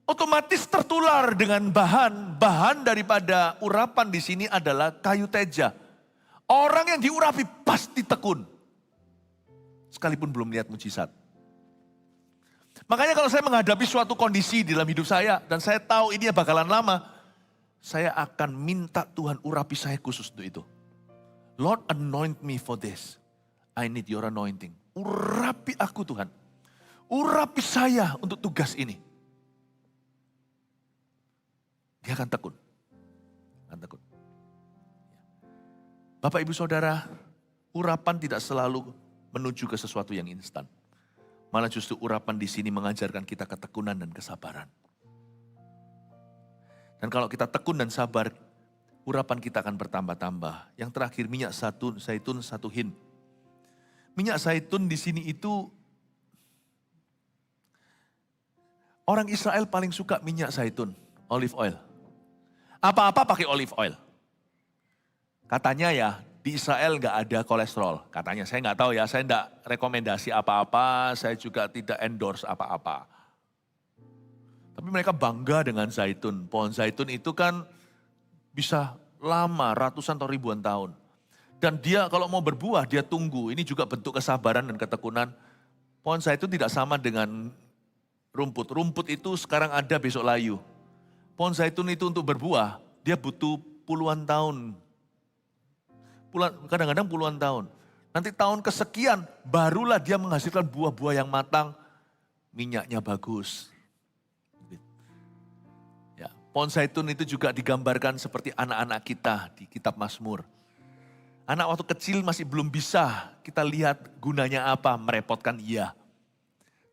Otomatis tertular dengan bahan daripada urapan di sini adalah kayu teja. Orang yang diurapi pasti tekun. Sekalipun belum lihat mujizat. Makanya kalau saya menghadapi suatu kondisi di dalam hidup saya, dan saya tahu ini bakalan lama, saya akan minta Tuhan urapi saya khusus untuk itu. Lord, anoint me for this. I need your anointing. Urapi aku Tuhan. Urapi saya untuk tugas ini. Dia akan tekun. Akan tekun. Bapak Ibu Saudara, urapan tidak selalu menuju ke sesuatu yang instan. Malah justru urapan di sini mengajarkan kita ketekunan dan kesabaran. Dan kalau kita tekun dan sabar, urapan kita akan bertambah-tambah. Yang terakhir minyak zaitun 1 hin. Minyak zaitun di sini itu, orang Israel paling suka minyak zaitun, olive oil. Apa-apa pakai olive oil. Katanya ya, di Israel nggak ada kolesterol. Katanya, saya nggak tahu ya, saya nggak rekomendasi apa-apa, saya juga tidak endorse apa-apa. Tapi mereka bangga dengan zaitun. Pohon zaitun itu kan bisa lama, ratusan atau ribuan tahun. Dan dia kalau mau berbuah, dia tunggu. Ini juga bentuk kesabaran dan ketekunan. Pohon zaitun tidak sama dengan rumput. Rumput itu sekarang ada, besok layu. Pohon zaitun itu untuk berbuah, dia butuh puluhan tahun. Kadang-kadang puluhan tahun. Nanti tahun kesekian barulah dia menghasilkan buah-buah yang matang, minyaknya bagus. Ya, pohon zaitun itu juga digambarkan seperti anak-anak kita di kitab Mazmur. Anak waktu kecil masih belum bisa kita lihat gunanya apa, merepotkan iya.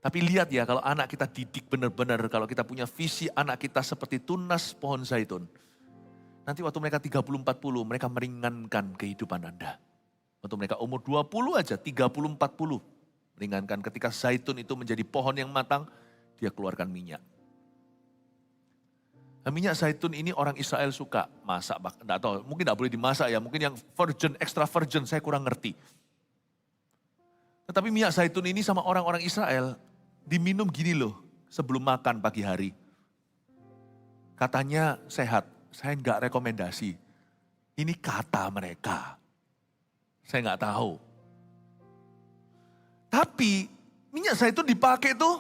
Tapi lihat ya kalau anak kita didik benar-benar, kalau kita punya visi anak kita seperti tunas pohon zaitun. Nanti waktu mereka 30-40, mereka meringankan kehidupan Anda. Waktu mereka umur 20 aja, 30-40. Meringankan ketika zaitun itu menjadi pohon yang matang, dia keluarkan minyak. Nah, minyak zaitun ini orang Israel suka masak, enggak tahu, mungkin enggak boleh dimasak ya, mungkin yang virgin, extra virgin, saya kurang ngerti. Tetapi minyak zaitun ini sama orang-orang Israel, diminum gini loh, sebelum makan pagi hari. Katanya sehat. Saya enggak rekomendasi. Ini kata mereka. Saya enggak tahu. Tapi minyak zaitun dipakai tuh.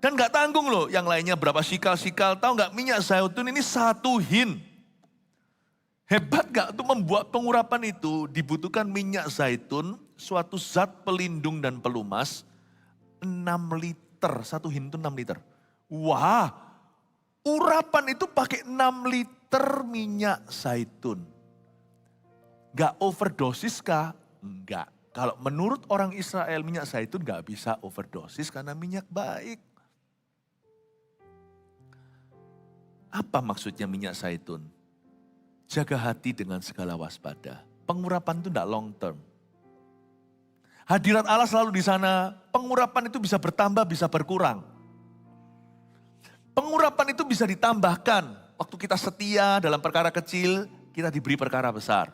Dan enggak tanggung loh. Yang lainnya berapa sikal-sikal. Tahu enggak minyak zaitun ini 1 hin. Hebat enggak untuk membuat pengurapan itu dibutuhkan minyak zaitun. Suatu zat pelindung dan pelumas. 6 liter. 1 hin itu 6 liter. Wah. Urapan itu pakai 6 liter minyak zaitun. Enggak overdosis kah? Enggak. Kalau menurut orang Israel minyak zaitun gak bisa overdosis karena minyak baik. Apa maksudnya minyak zaitun? Jaga hati dengan segala waspada. Pengurapan itu tidak long term. Hadirat Allah selalu di sana, pengurapan itu bisa bertambah, bisa berkurang. Pengurapan itu bisa ditambahkan. Waktu kita setia dalam perkara kecil, kita diberi perkara besar.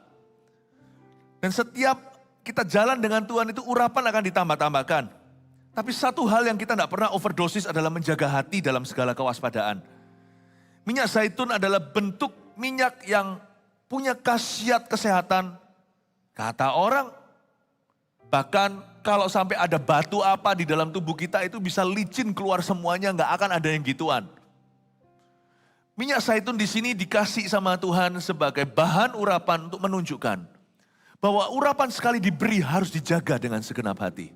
Dan setiap kita jalan dengan Tuhan itu urapan akan ditambah-tambahkan. Tapi satu hal yang kita tidak pernah overdosis adalah menjaga hati dalam segala kewaspadaan. Minyak zaitun adalah bentuk minyak yang punya khasiat kesehatan. Kata orang, bahkan kalau sampai ada batu apa di dalam tubuh kita itu bisa licin keluar semuanya, nggak akan ada yang gituan. Minyak zaitun di sini dikasih sama Tuhan sebagai bahan urapan untuk menunjukkan bahwa urapan sekali diberi harus dijaga dengan segenap hati.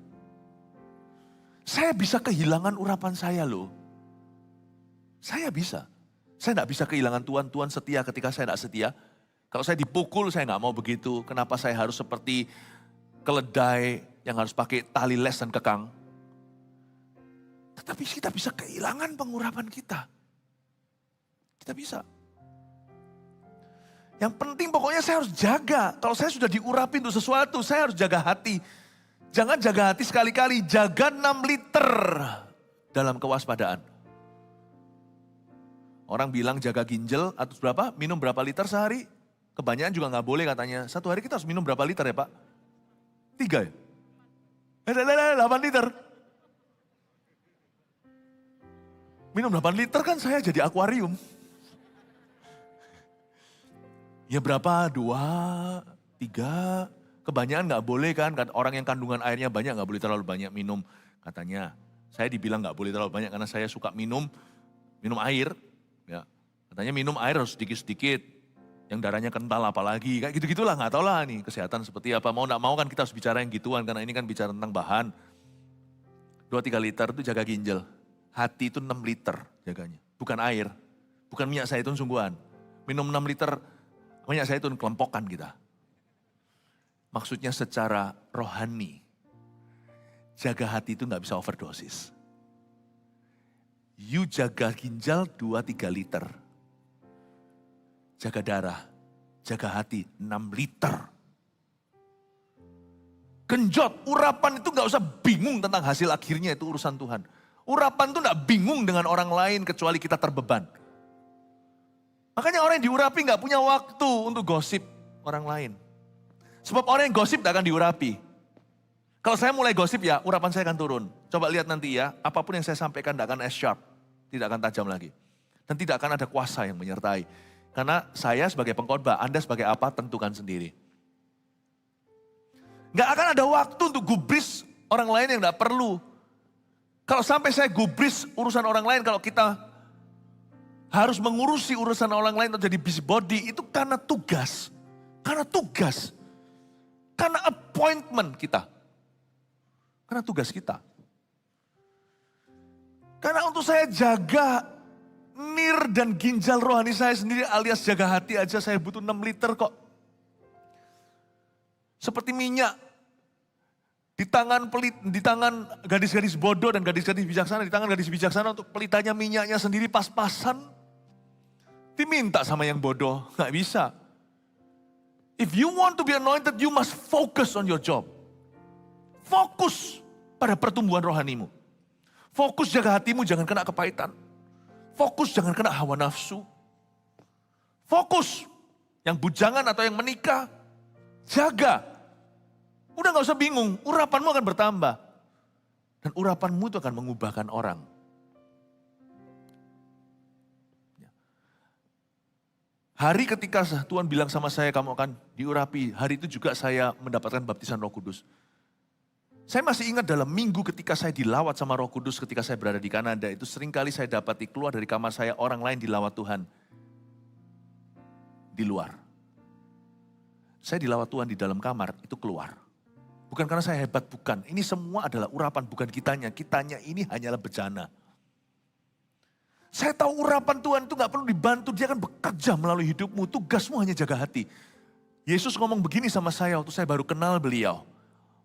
Saya bisa kehilangan urapan saya loh. Saya bisa. Saya tidak bisa kehilangan Tuhan. Tuhan setia ketika saya tidak setia. Kalau saya dipukul saya nggak mau begitu. Kenapa saya harus seperti keledai yang harus pakai tali les dan kekang. Tetapi kita bisa kehilangan pengurapan kita. Kita bisa. Yang penting pokoknya saya harus jaga. Kalau saya sudah diurapi untuk sesuatu, saya harus jaga hati. Jangan jaga hati sekali-kali, jaga 6 liter dalam kewaspadaan. Orang bilang jaga ginjal atau berapa, minum berapa liter sehari? Kebanyakan juga nggak boleh katanya. Satu hari kita harus minum berapa liter ya Pak? 3 ya? 8 liter. Minum 8 liter kan saya jadi akuarium. Ya berapa? 2, 3. Kebanyakan nggak boleh kan. Orang yang kandungan airnya banyak nggak boleh terlalu banyak minum. Katanya. Saya dibilang nggak boleh terlalu banyak karena saya suka minum air. Ya. Katanya minum air harus sedikit-sedikit. Yang darahnya kental apalagi. Kayak gitu-gitulah nggak tahu lah nih kesehatan seperti apa. Mau nggak mau kan kita harus bicara yang gituan. Karena ini kan bicara tentang bahan. 2-3 liter itu jaga ginjal. Hati itu 6 liter jaganya. Bukan air. Bukan minyak zaitun sungguhan. Minum 6 liter minyak zaitun kelempokan kita. Maksudnya secara rohani. Jaga hati itu gak bisa overdosis. You jaga ginjal 2-3 liter. Jaga darah, jaga hati 6 liter. Genjot, urapan itu gak usah bingung tentang hasil akhirnya, itu urusan Tuhan. Urapan itu gak bingung dengan orang lain kecuali kita terbeban. Makanya orang yang diurapi gak punya waktu untuk gosip orang lain. Sebab orang yang gosip gak akan diurapi. Kalau saya mulai gosip ya, urapan saya akan turun. Coba lihat nanti ya, apapun yang saya sampaikan gak akan as sharp. Tidak akan tajam lagi. Dan tidak akan ada kuasa yang menyertai. Karena saya sebagai pengkhotbah, Anda sebagai apa, tentukan sendiri. Gak akan ada waktu untuk gubris orang lain yang gak perlu. Kalau sampai saya gubris urusan orang lain, kalau kita harus mengurusi urusan orang lain atau jadi busybody, itu karena tugas. Karena tugas. Karena appointment kita. Karena tugas kita. Karena untuk saya jaga nir dan ginjal rohani saya sendiri alias jaga hati aja saya butuh 6 liter kok. Seperti minyak. Di tangan gadis-gadis bodoh dan gadis-gadis bijaksana, di tangan gadis bijaksana untuk pelitanya minyaknya sendiri pas-pasan. Diminta sama yang bodoh, gak bisa. If you want to be anointed, you must focus on your job. Fokus pada pertumbuhan rohanimu. Fokus jaga hatimu, jangan kena kepahitan. Fokus jangan kena hawa nafsu. Fokus, yang bujangan atau yang menikah, jaga. Udah gak usah bingung, urapanmu akan bertambah. Dan urapanmu itu akan mengubahkan orang. Hari ketika Tuhan bilang sama saya, kamu akan diurapi. Hari itu juga saya mendapatkan baptisan Roh Kudus. Saya masih ingat dalam minggu ketika saya dilawat sama Roh Kudus ketika saya berada di Kanada. Itu seringkali saya dapati keluar dari kamar saya, orang lain dilawat Tuhan. Di luar. Saya dilawat Tuhan di dalam kamar, itu keluar. Bukan karena saya hebat, bukan. Ini semua adalah urapan, bukan kitanya. Kitanya ini hanyalah bejana. Saya tahu urapan Tuhan itu gak perlu dibantu, dia akan bekerja melalui hidupmu. Tugasmu hanya jaga hati. Yesus ngomong begini sama saya waktu saya baru kenal beliau.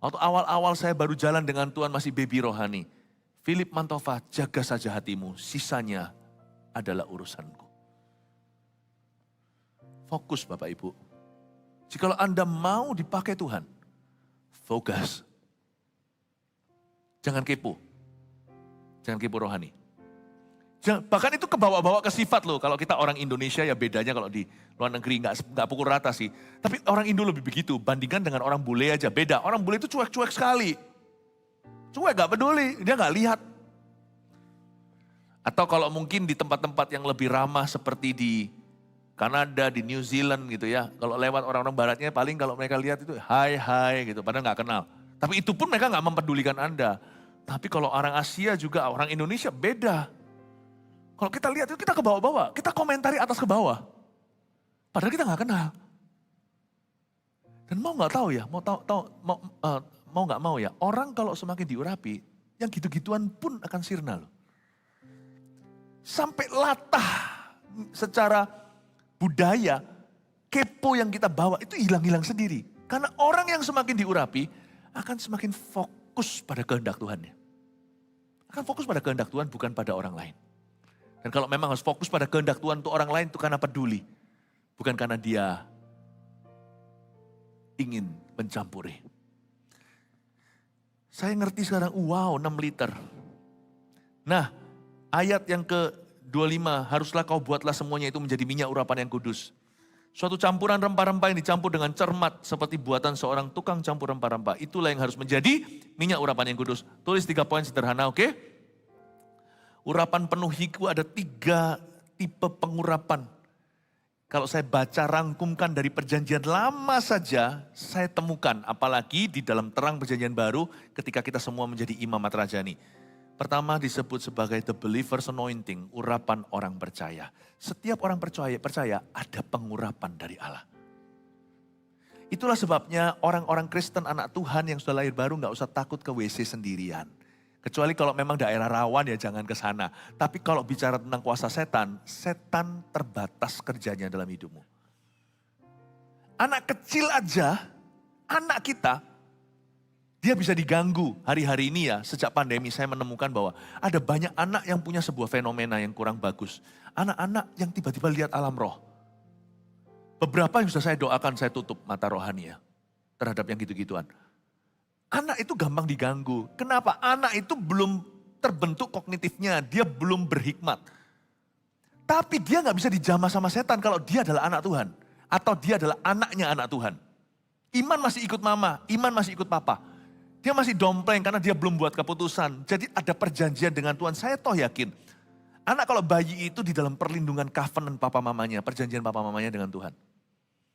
Waktu awal-awal saya baru jalan dengan Tuhan masih baby rohani. Philip Mantova, jaga saja hatimu, sisanya adalah urusanku. Fokus Bapak Ibu. Jikalau Anda mau dipakai Tuhan, fokus. Jangan kepo. Jangan kepo rohani. Bahkan itu kebawa-bawa ke sifat loh. Kalau kita orang Indonesia ya bedanya kalau di luar negeri nggak pukul rata sih. Tapi orang Indo lebih begitu. Bandingkan dengan orang bule aja beda. Orang bule itu cuek-cuek sekali. Cuek gak peduli, dia gak lihat. Atau kalau mungkin di tempat-tempat yang lebih ramah seperti di Kanada, di New Zealand gitu ya. Kalau lewat orang-orang baratnya paling kalau mereka lihat itu hai gitu. Padahal gak kenal. Tapi itu pun mereka gak mempedulikan Anda. Tapi kalau orang Asia juga, orang Indonesia beda. Kalau kita lihat itu kita ke bawah-bawah, kita komentari atas ke bawah. Padahal kita nggak kenal. Dan mau nggak tahu ya, mau nggak mau ya, orang kalau semakin diurapi, yang gitu-gituan pun akan sirna loh. Sampai latah secara budaya, kepo yang kita bawa itu hilang-hilang sendiri. Karena orang yang semakin diurapi akan semakin fokus pada kehendak Tuhannya. Akan fokus pada kehendak Tuhan bukan pada orang lain. Dan kalau memang harus fokus pada kehendak Tuhan untuk orang lain itu karena peduli. Bukan karena dia ingin mencampuri. Saya ngerti sekarang, wow 6 liter. Nah ayat yang ke-25, haruslah kau buatlah semuanya itu menjadi minyak urapan yang kudus. Suatu campuran rempah-rempah yang dicampur dengan cermat seperti buatan seorang tukang campur rempah-rempah. Itulah yang harus menjadi minyak urapan yang kudus. Tulis 3 poin sederhana, oke? Urapan penuhiku ada 3 tipe pengurapan. Kalau saya baca rangkumkan dari perjanjian lama saja, saya temukan. Apalagi di dalam terang perjanjian baru ketika kita semua menjadi imam matrajani. Pertama disebut sebagai the believer's anointing, urapan orang percaya. Setiap orang percaya ada pengurapan dari Allah. Itulah sebabnya orang-orang Kristen anak Tuhan yang sudah lahir baru gak usah takut ke WC sendirian. Kecuali kalau memang daerah rawan ya jangan ke sana. Tapi kalau bicara tentang kuasa setan, setan terbatas kerjanya dalam hidupmu. Anak kecil aja, anak kita, dia bisa diganggu hari-hari ini ya. Sejak pandemi saya menemukan bahwa ada banyak anak yang punya sebuah fenomena yang kurang bagus. Anak-anak yang tiba-tiba lihat alam roh. Beberapa yang sudah saya doakan, saya tutup mata rohani ya. Terhadap yang gitu-gituan. Anak itu gampang diganggu. Kenapa? Anak itu belum terbentuk kognitifnya, dia belum berhikmat. Tapi dia gak bisa dijamah sama setan kalau dia adalah anak Tuhan. Atau dia adalah anaknya anak Tuhan. Iman masih ikut mama, iman masih ikut papa. Dia masih dompleng karena dia belum buat keputusan. Jadi ada perjanjian dengan Tuhan, saya toh yakin. Anak kalau bayi itu di dalam perlindungan covenant papa mamanya, perjanjian papa mamanya dengan Tuhan.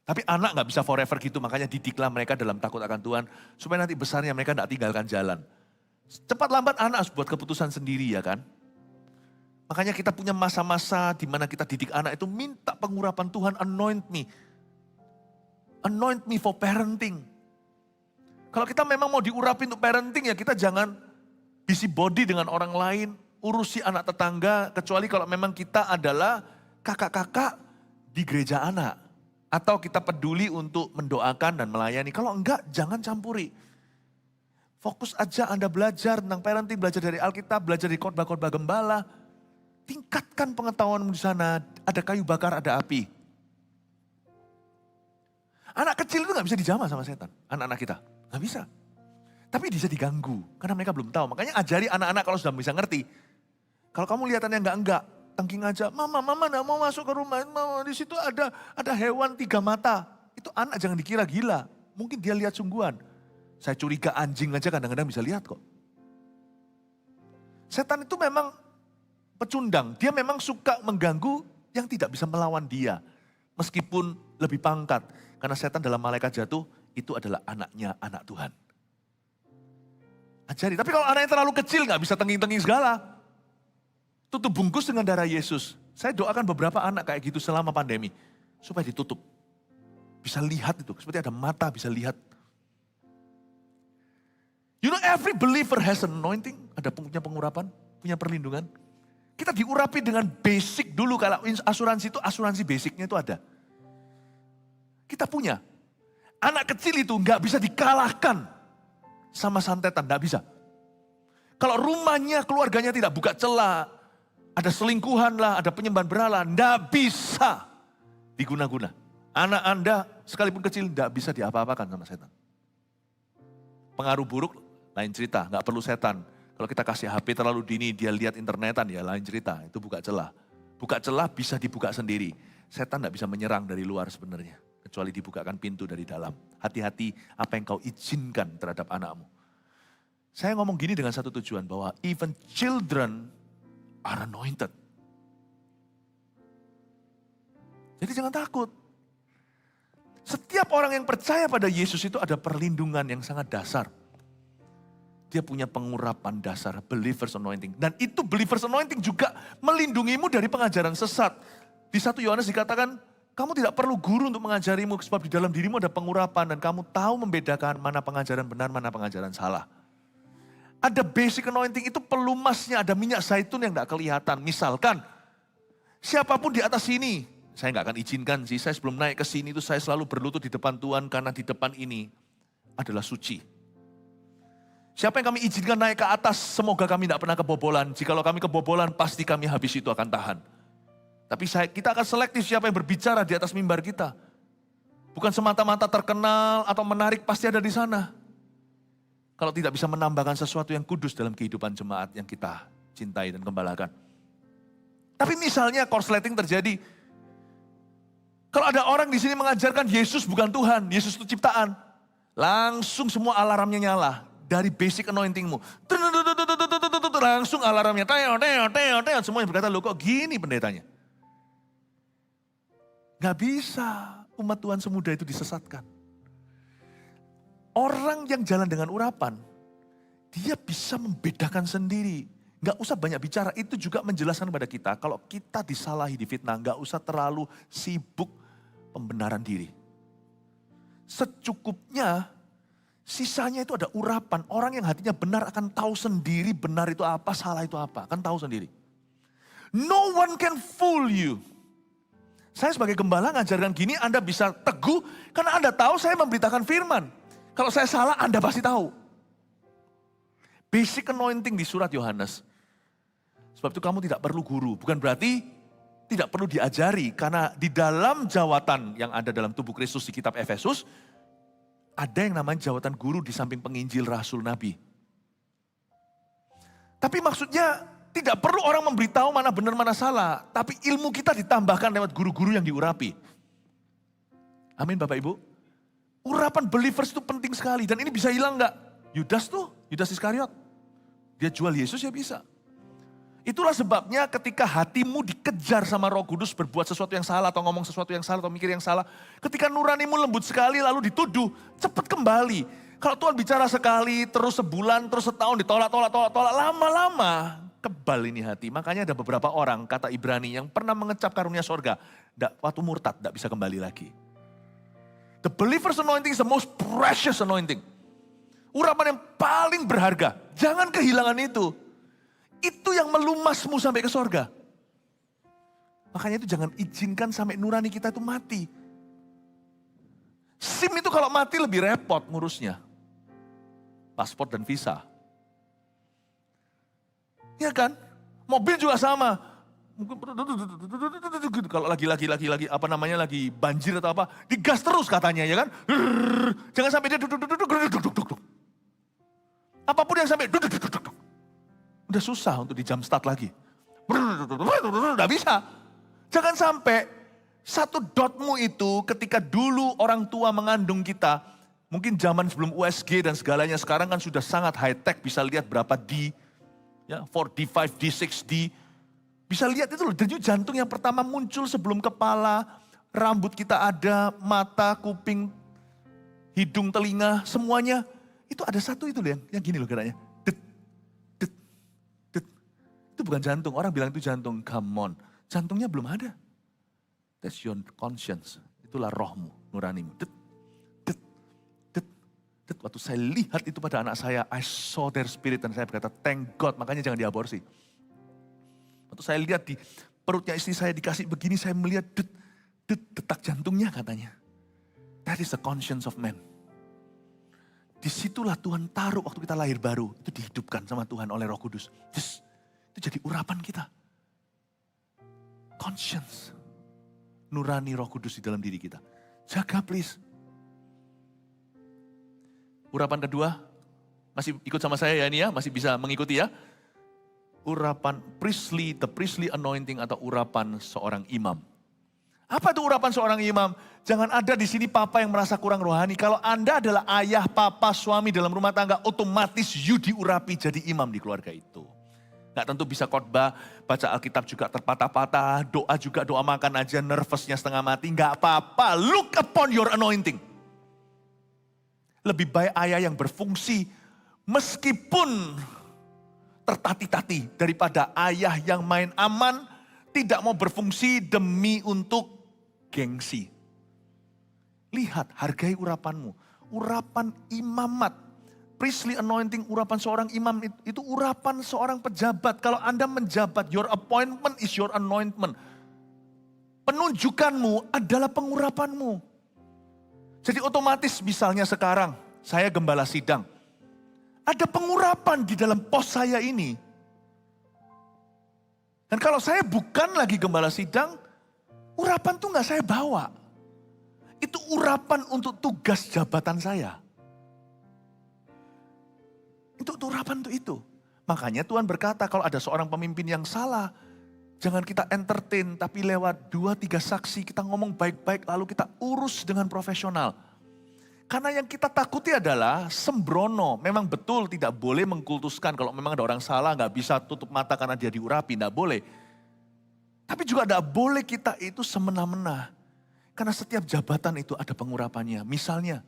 Tapi anak gak bisa forever gitu, makanya didiklah mereka dalam takut akan Tuhan. Supaya nanti besarnya mereka gak tinggalkan jalan. Cepat lambat anak harus buat keputusan sendiri ya kan. Makanya kita punya masa-masa di mana kita didik anak itu minta pengurapan Tuhan, anoint me. Anoint me for parenting. Kalau kita memang mau diurapi untuk parenting ya kita jangan busybody dengan orang lain. Urusi anak tetangga, kecuali kalau memang kita adalah kakak-kakak di gereja anak. Atau kita peduli untuk mendoakan dan melayani. Kalau enggak, jangan campuri. Fokus aja Anda belajar tentang parenting, belajar dari Alkitab, belajar di khotbah-khotbah gembala. Tingkatkan pengetahuanmu di sana. Ada kayu bakar, ada api. Anak kecil itu gak bisa dijamah sama setan. Anak-anak kita, gak bisa. Tapi bisa diganggu, karena mereka belum tahu. Makanya ajari anak-anak kalau sudah bisa ngerti. Kalau kamu lihatannya enggak. Tengking aja, mama gak mau masuk ke rumah, mama di situ ada hewan 3 mata. Itu anak jangan dikira gila, mungkin dia lihat sungguhan. Saya curiga anjing aja kadang-kadang bisa lihat kok. Setan itu memang pecundang, dia memang suka mengganggu yang tidak bisa melawan dia. Meskipun lebih pangkat, karena setan dalam malaikat jatuh, itu adalah anaknya anak Tuhan. Ajari, tapi kalau anaknya terlalu kecil gak bisa tengking-tengking segala. Tutup bungkus dengan darah Yesus. Saya doakan beberapa anak kayak gitu selama pandemi. Supaya ditutup. Bisa lihat itu. Seperti ada mata bisa lihat. You know every believer has an anointing. Ada punya pengurapan. Punya perlindungan. Kita diurapi dengan basic dulu. Kalau asuransi itu asuransi basicnya itu ada. Kita punya. Anak kecil itu gak bisa dikalahkan. sama santetan, tidak bisa. Kalau rumahnya, keluarganya tidak buka celah, ada selingkuhan lah, ada penyembahan berhala, tidak bisa diguna-guna. Anak Anda sekalipun kecil tidak bisa diapa-apakan sama setan. Pengaruh buruk lain cerita, nggak perlu setan. Kalau kita kasih HP terlalu dini, dia lihat internetan, ya lain cerita, itu buka celah. Buka celah bisa dibuka sendiri. Setan tidak bisa menyerang dari luar sebenarnya. Kecuali dibukakan pintu dari dalam. Hati-hati apa yang kau izinkan terhadap anakmu. Saya ngomong gini dengan satu tujuan, bahwa even children are anointed. Jadi jangan takut. Setiap orang yang percaya pada Yesus itu ada perlindungan yang sangat dasar. Dia punya pengurapan dasar, believers anointing. Dan itu believers anointing juga melindungimu dari pengajaran sesat. Di 1 Yohanes dikatakan, kamu tidak perlu guru untuk mengajarimu, sebab di dalam dirimu ada pengurapan dan kamu tahu membedakan mana pengajaran benar, mana pengajaran salah. Ada basic anointing, itu pelumasnya, ada minyak zaitun yang tidak kelihatan. Misalkan, siapapun di atas sini, saya nggak akan izinkan sih, saya sebelum naik ke sini itu saya selalu berlutut di depan Tuhan, karena di depan ini adalah suci. Siapa yang kami izinkan naik ke atas, semoga kami tidak pernah kebobolan. Jikalau kami kebobolan, pasti kami habis itu akan tahan. Tapi kita akan selektif siapa yang berbicara di atas mimbar kita. Bukan semata-mata terkenal atau menarik, pasti ada di sana. Kalau tidak bisa menambahkan sesuatu yang kudus dalam kehidupan jemaat yang kita cintai dan gembalakan. Tapi misalnya korsleting terjadi. Kalau ada orang di sini mengajarkan Yesus bukan Tuhan, Yesus itu ciptaan. Langsung semua alarmnya nyala. Dari basic anointingmu. Langsung alarmnya. Semuanya berkata, loh kok gini pendetanya. Gak bisa umat Tuhan semudah itu disesatkan. Orang yang jalan dengan urapan, dia bisa membedakan sendiri. Gak usah banyak bicara, itu juga menjelaskan kepada kita. Kalau kita disalahi, difitnah, gak usah terlalu sibuk pembenaran diri. Secukupnya, sisanya itu ada urapan. Orang yang hatinya benar akan tahu sendiri benar itu apa, salah itu apa. Akan tahu sendiri. No one can fool you. Saya sebagai gembala ngajarkan gini, Anda bisa teguh karena Anda tahu saya memberitakan firman. Kalau saya salah, Anda pasti tahu. Basic anointing di surat Yohanes. Sebab itu kamu tidak perlu guru. Bukan berarti tidak perlu diajari. Karena di dalam jawatan yang ada dalam tubuh Kristus di kitab Efesus, ada yang namanya jawatan guru di samping penginjil, rasul, nabi. Tapi maksudnya tidak perlu orang memberitahu mana benar mana salah. Tapi ilmu kita ditambahkan lewat guru-guru yang diurapi. Amin Bapak Ibu. Urapan believers itu penting sekali. Dan ini bisa hilang gak? Yudas Iskariot. Dia jual Yesus ya bisa. Itulah sebabnya ketika hatimu dikejar sama Roh Kudus berbuat sesuatu yang salah atau ngomong sesuatu yang salah atau mikir yang salah. Ketika nuranimu lembut sekali lalu dituduh, cepat kembali. Kalau Tuhan bicara sekali, terus sebulan, terus setahun ditolak, lama-lama kebal ini hati. Makanya ada beberapa orang, kata Ibrani, yang pernah mengecap karunia sorga. Waktu murtad, tidak bisa kembali lagi. The believer's anointing is the most precious anointing. Urapan yang paling berharga. Jangan kehilangan itu. Itu yang melumasmu sampai ke sorga. Makanya itu jangan izinkan sampai nurani kita itu mati. SIM itu kalau mati lebih repot ngurusnya. Paspor dan visa. Ya kan? Mobil juga sama. Kalau lagi lagi banjir atau apa, digas terus katanya ya kan? Jangan sampai dia apapun yang sampai udah susah untuk di jump start lagi. Udah bisa. Jangan sampai satu dotmu itu ketika dulu orang tua mengandung kita, mungkin zaman sebelum USG dan segalanya, sekarang kan sudah sangat high tech, bisa lihat berapa D, ya 4D, 5D, 6D. Bisa lihat itu loh, denyut jantung yang pertama muncul sebelum kepala, rambut kita ada, mata, kuping, hidung, telinga, semuanya. Itu ada satu itu loh yang gini loh geraknya. Itu bukan jantung, orang bilang itu jantung, come on. Jantungnya belum ada. That's your conscience, itulah rohmu, nuranimu. Waktu saya lihat itu pada anak saya, I saw their spirit dan saya berkata, thank God, makanya jangan diaborsi. Waktu saya lihat di perutnya istri saya dikasih begini, saya melihat detak jantungnya katanya. That is the conscience of man. Disitulah Tuhan taruh waktu kita lahir baru. Itu dihidupkan sama Tuhan oleh Roh Kudus. Yes, itu jadi urapan kita. Conscience. Nurani Roh Kudus di dalam diri kita. Jaga please. Urapan kedua, masih ikut sama saya ya ini ya, masih bisa mengikuti ya. Urapan priestly, the priestly anointing atau urapan seorang imam. Apa itu urapan seorang imam? Jangan ada di sini papa yang merasa kurang rohani. Kalau Anda adalah ayah, papa, suami dalam rumah tangga, otomatis you diurapi jadi imam di keluarga itu. Gak tentu bisa khotbah, baca Alkitab juga terpatah-patah, doa juga doa makan aja, nervousnya setengah mati. Gak apa-apa, look upon your anointing. Lebih baik ayah yang berfungsi meskipun tertati-tati daripada ayah yang main aman, tidak mau berfungsi demi untuk gengsi. Lihat, hargai urapanmu. Urapan imamat, priestly anointing, urapan seorang imam itu urapan seorang pejabat. Kalau Anda menjabat, your appointment is your anointment. Penunjukanmu adalah pengurapanmu. Jadi otomatis misalnya sekarang, saya gembala sidang. Ada pengurapan di dalam pos saya ini. Dan kalau saya bukan lagi gembala sidang, urapan itu gak saya bawa. Itu urapan untuk tugas jabatan saya. Itu urapan untuk itu. Makanya Tuhan berkata kalau ada seorang pemimpin yang salah, jangan kita entertain, tapi lewat 2-3 saksi kita ngomong baik-baik lalu kita urus dengan profesional. Karena yang kita takuti adalah sembrono. Memang betul tidak boleh mengkultuskan. Kalau memang ada orang salah gak bisa tutup mata karena dia diurapi, gak boleh. Tapi juga gak boleh kita itu semena-mena. Karena setiap jabatan itu ada pengurapannya. Misalnya,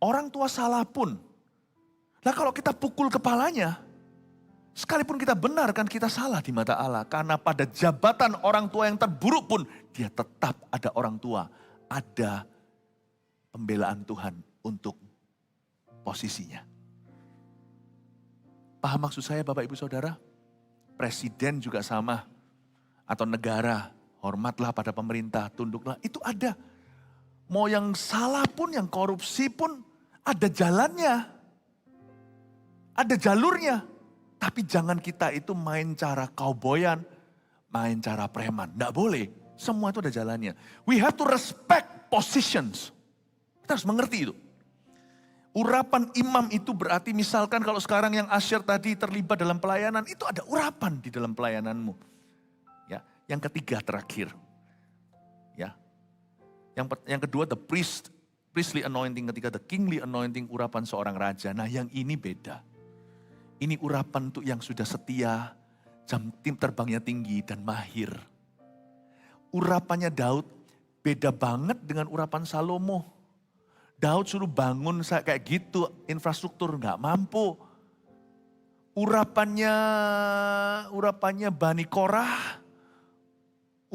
orang tua salah pun. Nah kalau kita pukul kepalanya, sekalipun kita benar kan kita salah di mata Allah. Karena pada jabatan orang tua yang terburuk pun, dia tetap ada orang tua. Ada pembelaan Tuhan untuk posisinya. Paham maksud saya Bapak Ibu Saudara? Presiden juga sama. Atau negara, hormatlah pada pemerintah, tunduklah. Itu ada. Mau yang salah pun, yang korupsi pun ada jalannya. Ada jalurnya. Tapi jangan kita itu main cara kauboyan, main cara preman. Nggak boleh. Semua itu ada jalannya. We have to respect positions. Kita harus mengerti itu. Urapan imam itu berarti misalkan kalau sekarang yang Asyir tadi terlibat dalam pelayanan, itu ada urapan di dalam pelayananmu. Ya, yang ketiga terakhir. Ya. Yang kedua the priestly anointing, ketiga the kingly anointing, urapan seorang raja. Nah, yang ini beda. Ini urapan untuk yang sudah setia, jam terbangnya tinggi dan mahir. Urapannya Daud beda banget dengan urapan Salomo. Daud suruh bangun kayak gitu, infrastruktur nggak mampu. Urapannya Bani Korah,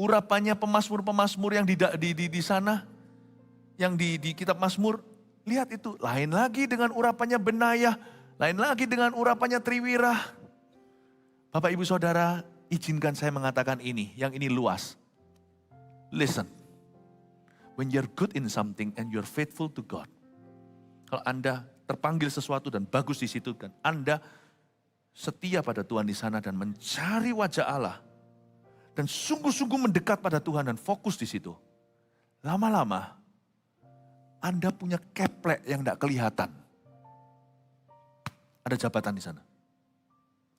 urapannya pemazmur-pemazmur yang di sana, yang di kitab Mazmur, lihat itu, lain lagi dengan urapannya Benayah, lain lagi dengan urapannya Triwirah. Bapak Ibu Saudara, izinkan saya mengatakan ini, yang ini luas. Listen. When you're good in something and you're faithful to God. Kalau Anda terpanggil sesuatu dan bagus di situ dan Anda setia pada Tuhan di sana dan mencari wajah Allah dan sungguh-sungguh mendekat pada Tuhan dan fokus di situ. Lama-lama Anda punya keplek yang tidak kelihatan. Ada jabatan di sana.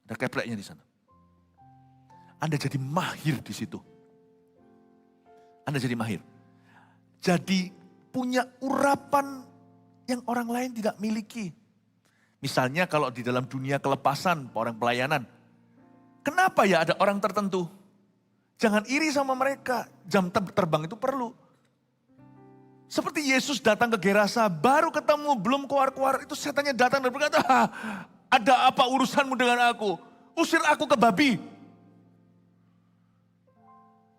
Ada kepleknya di sana. Anda jadi mahir di situ. Anda jadi mahir. Jadi punya urapan yang orang lain tidak miliki. Misalnya kalau di dalam dunia kelepasan, orang pelayanan. Kenapa ya ada orang tertentu? Jangan iri sama mereka, jam terbang itu perlu. Seperti Yesus datang ke Gerasa, baru ketemu, belum keluar-keluar, itu setannya datang dan berkata, ada apa urusanmu dengan aku? Usir aku ke babi.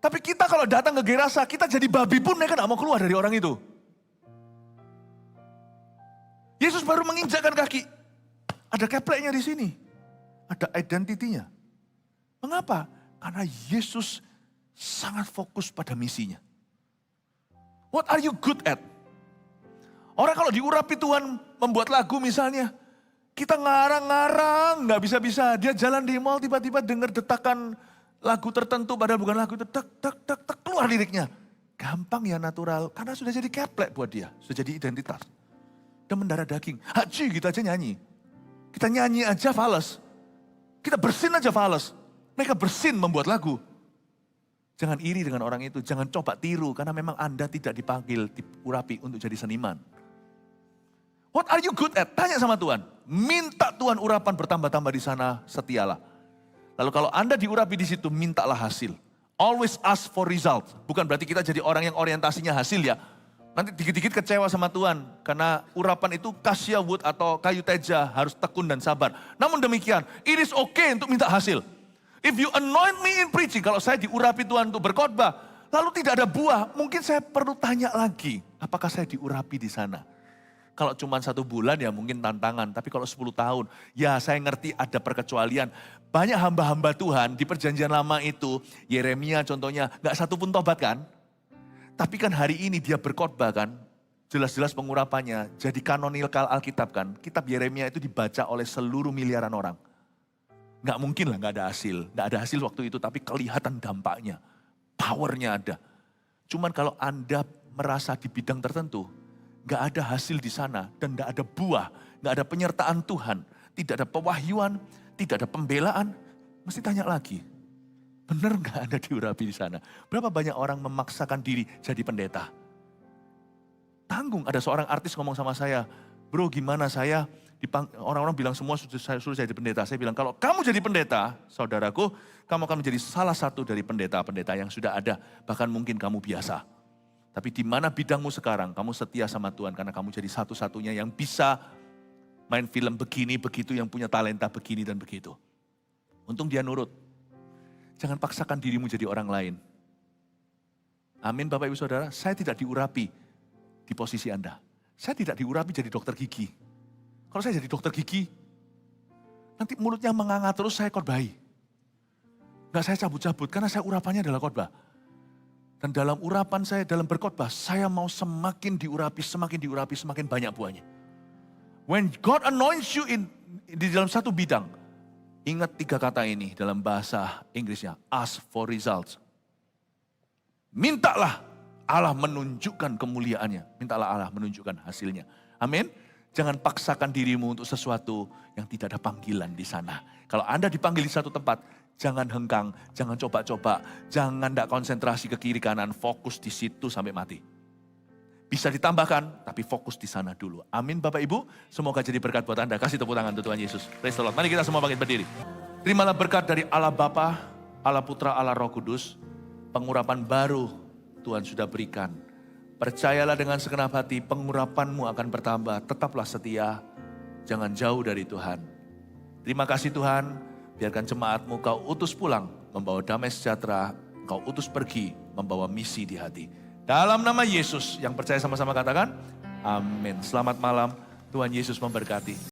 Tapi kita kalau datang ke Gerasa, kita jadi babi pun mereka tidak mau keluar dari orang itu. Yesus baru menginjakkan kaki. Ada kepleknya di sini. Ada identitinya. Mengapa? Karena Yesus sangat fokus pada misinya. What are you good at? Orang kalau diurapi Tuhan membuat lagu misalnya. Kita ngarang-ngarang, nggak bisa-bisa. Dia jalan di mall tiba-tiba dengar detakan lagu tertentu, padahal bukan lagu itu, tek, tek, tek, tek, keluar liriknya. Gampang ya, natural, karena sudah jadi keplek buat dia, sudah jadi identitas. Dan mendarah daging, haji kita aja nyanyi. Kita nyanyi aja fales. Kita bersin aja fales. Mereka bersin membuat lagu. Jangan iri dengan orang itu, jangan coba tiru, karena memang Anda tidak dipanggil, diurapi untuk jadi seniman. What are you good at? Tanya sama Tuhan. Minta Tuhan urapan bertambah-tambah di sana, setialah. Lalu kalau Anda diurapi di situ, mintalah hasil. Always ask for result. Bukan berarti kita jadi orang yang orientasinya hasil ya. Nanti dikit-dikit kecewa sama Tuhan. Karena urapan itu cassia wood atau kayu teja, harus tekun dan sabar. Namun demikian, it is okay untuk minta hasil. If you anoint me in preaching, kalau saya diurapi Tuhan untuk berkhotbah, lalu tidak ada buah, mungkin saya perlu tanya lagi, apakah saya diurapi di sana? Kalau cuma 1 bulan ya mungkin tantangan, tapi kalau 10 tahun, ya saya ngerti ada perkecualian. Banyak hamba-hamba Tuhan di perjanjian lama itu, Yeremia contohnya, gak satu pun tobat kan? Tapi kan hari ini dia berkhotbah kan, jelas-jelas pengurapannya, jadi kanonikal Alkitab kan, kitab Yeremia itu dibaca oleh seluruh miliaran orang. Gak mungkin lah gak ada hasil, gak ada hasil waktu itu, tapi kelihatan dampaknya, powernya ada. Cuman kalau Anda merasa di bidang tertentu, gak ada hasil di sana dan gak ada buah, gak ada penyertaan Tuhan, tidak ada pewahyuan, tidak ada pembelaan, mesti tanya lagi. Benar gak Anda diurapi di sana? Berapa banyak orang memaksakan diri jadi pendeta? Tanggung, ada seorang artis ngomong sama saya, bro gimana saya, orang-orang bilang semua suruh jadi pendeta. Saya bilang kalau kamu jadi pendeta, saudaraku, kamu akan menjadi salah satu dari pendeta-pendeta yang sudah ada, bahkan mungkin kamu biasa. Tapi di mana bidangmu sekarang, kamu setia sama Tuhan karena kamu jadi satu-satunya yang bisa main film begini, begitu, yang punya talenta begini dan begitu. Untung dia nurut. Jangan paksakan dirimu jadi orang lain. Amin Bapak Ibu Saudara, saya tidak diurapi di posisi Anda. Saya tidak diurapi jadi dokter gigi. Kalau saya jadi dokter gigi, nanti mulutnya menganga terus saya khotbahi. Enggak saya cabut-cabut karena saya urapannya adalah khotbah. Dan dalam urapan saya, dalam berkhotbah, saya mau semakin diurapi, semakin banyak buahnya. When God anoints you di dalam satu bidang, ingat 3 kata ini dalam bahasa Inggrisnya, ask for results. Mintalah Allah menunjukkan kemuliaannya, mintalah Allah menunjukkan hasilnya. Amin. Jangan paksakan dirimu untuk sesuatu yang tidak ada panggilan di sana. Kalau Anda dipanggil di satu tempat, jangan hengkang, jangan coba-coba, jangan tidak konsentrasi ke kiri kanan, fokus di situ sampai mati. Bisa ditambahkan, tapi fokus di sana dulu. Amin Bapak Ibu, semoga jadi berkat buat Anda. Kasih tepuk tangan untuk Tuhan Yesus. Praise the Lord. Mari kita semua bangkit berdiri. Terimalah berkat dari Allah Bapa, Allah Putra, Allah Roh Kudus. Pengurapan baru Tuhan sudah berikan. Percayalah dengan segenap hati, pengurapanmu akan bertambah. Tetaplah setia, jangan jauh dari Tuhan. Terima kasih Tuhan, biarkan jemaatmu kau utus pulang, membawa damai sejahtera, kau utus pergi, membawa misi di hati. Dalam nama Yesus, yang percaya sama-sama katakan, amin. Selamat malam, Tuhan Yesus memberkati.